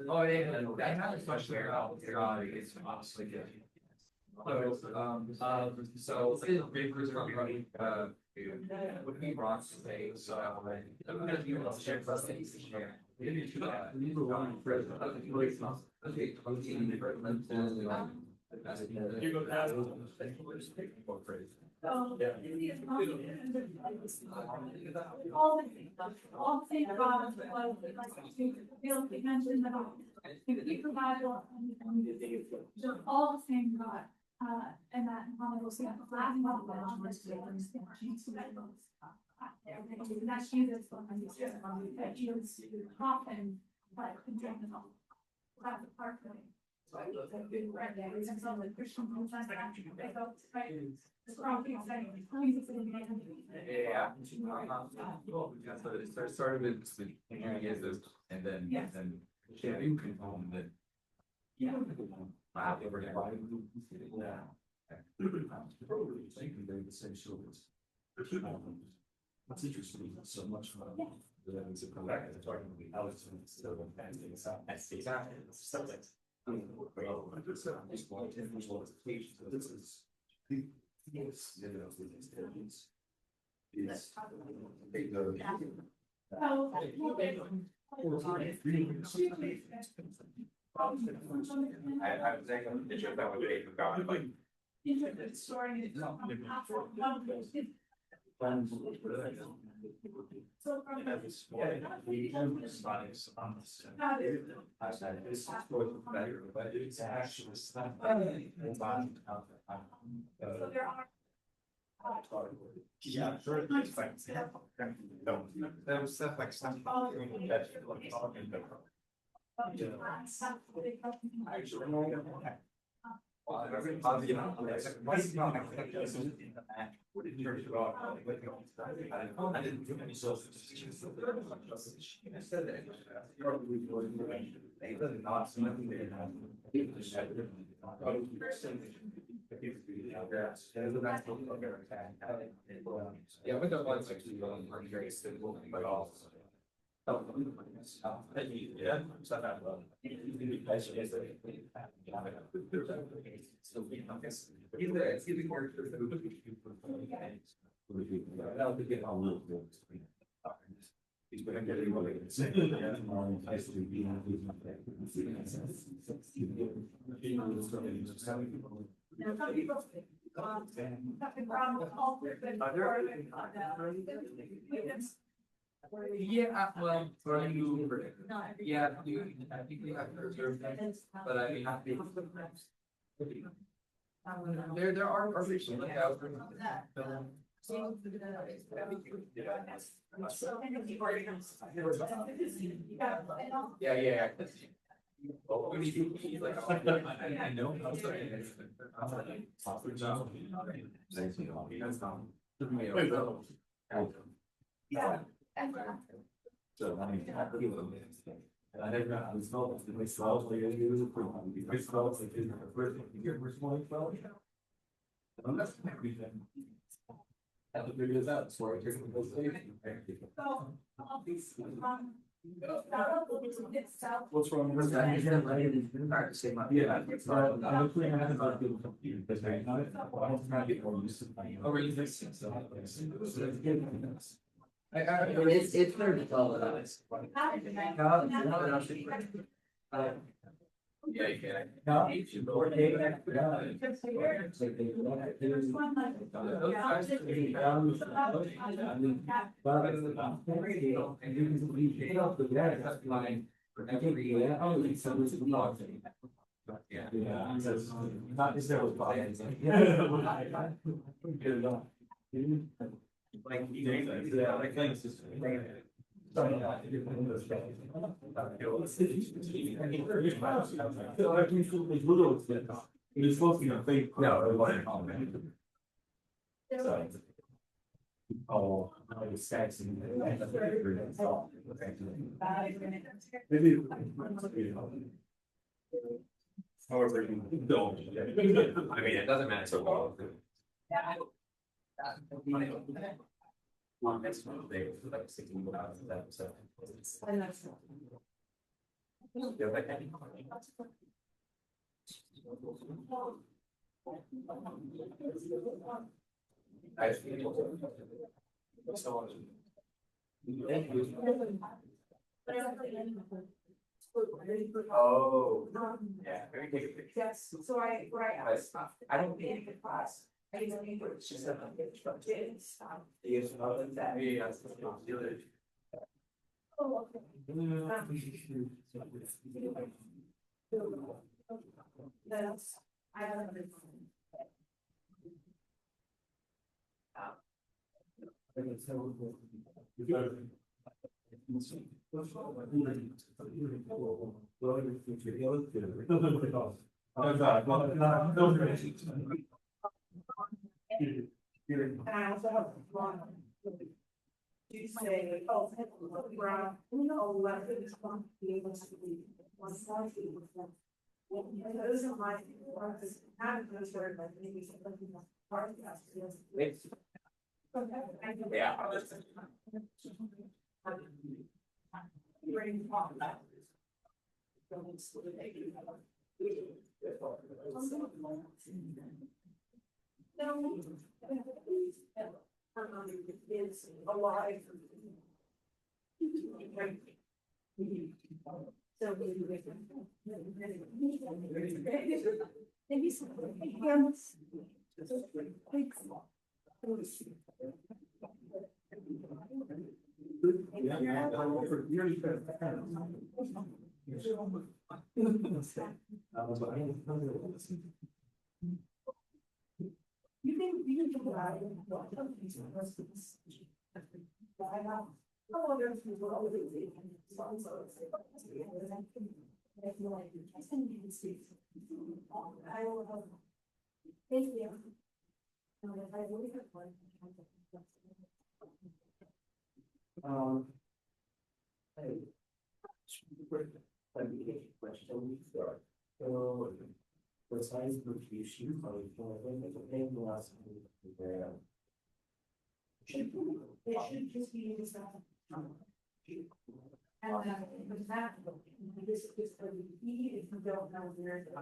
Oh, yeah, I have a question about it's honestly good. So papers are running, would be brought today, so I'm gonna be able to share. We didn't do that. Okay, You go down. So. Yeah. All the things about was like Bill mentioned about you provide all the same God. And that one was the last one was that's Jesus that Jesus often like internal. That's a part of it. Right there, it's some of the Christian movements that actually they go right. It's wrong thing saying Jesus is in the Yeah. So it started with the and then yeah, you can own that. Yeah. Wow, they were What's interesting, so much fun. That is a collective talking to the Alex and still fanning us out. That's exactly. This is. Yes, you know, is. I was saying, that would be forgotten, like. story. So from I said, this is better, but it's actually. so there are. Yeah, sure. No, that was stuff like stuff. I didn't do any social. Yeah, we don't want to actually go on very simple, but also. Yeah, so that well. He's been getting really. Yeah, well, for you, yeah, I think we have to observe that, but I mean, happy. There are garbage like out. Yeah. Oh, we need to like, I know. I'm sorry. Yeah. So I mean, I never got this phone, my spouse, like, it was a pretty, my spouse, like, is the first year, we're small, well. And that's everything. Have to figure this out, so I took the station. So, all these, What's wrong with that? Yeah. I'm playing about the computer, because I don't try to get more used to playing. Oh, really? It's very difficult. Yeah, you can. No. Yeah. Not necessarily. Like, It's supposed to be a fake. No, it wasn't. Oh, the stacks and. However, you don't. I mean, it doesn't matter so well. That's one thing, like 16 hours of that, so. Yeah, like, I feel. So. Thank you. Oh, yeah, very good. Yes, so what I asked. I don't think the class. I use an English, just a kids. Yes, other than that, yeah, that's the other. Oh, okay. That's, I don't know. And I also have one. You say, oh, brown, oh, left is one, be able to be one side. Those are my, not those are like maybe something that's part of that. Yeah. Is alive. So maybe some. You can do that. Oh, there's people always. I will help. Thank you. Hey. Question. So. The size of the shoe, probably, it's a pain in the last. It should just be this. And with that, this is for the E, if you don't know where it's.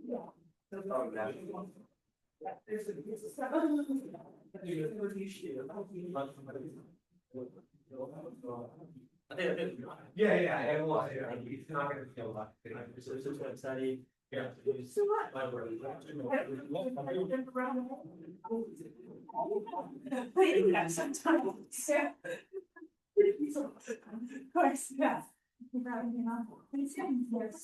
Yeah. Yeah, there's a seven. Yeah, it was, yeah, it's not gonna feel like, it's just gonna study. Yeah. So what? Wait, yeah, sometimes, yeah. Of course, yeah. Yes.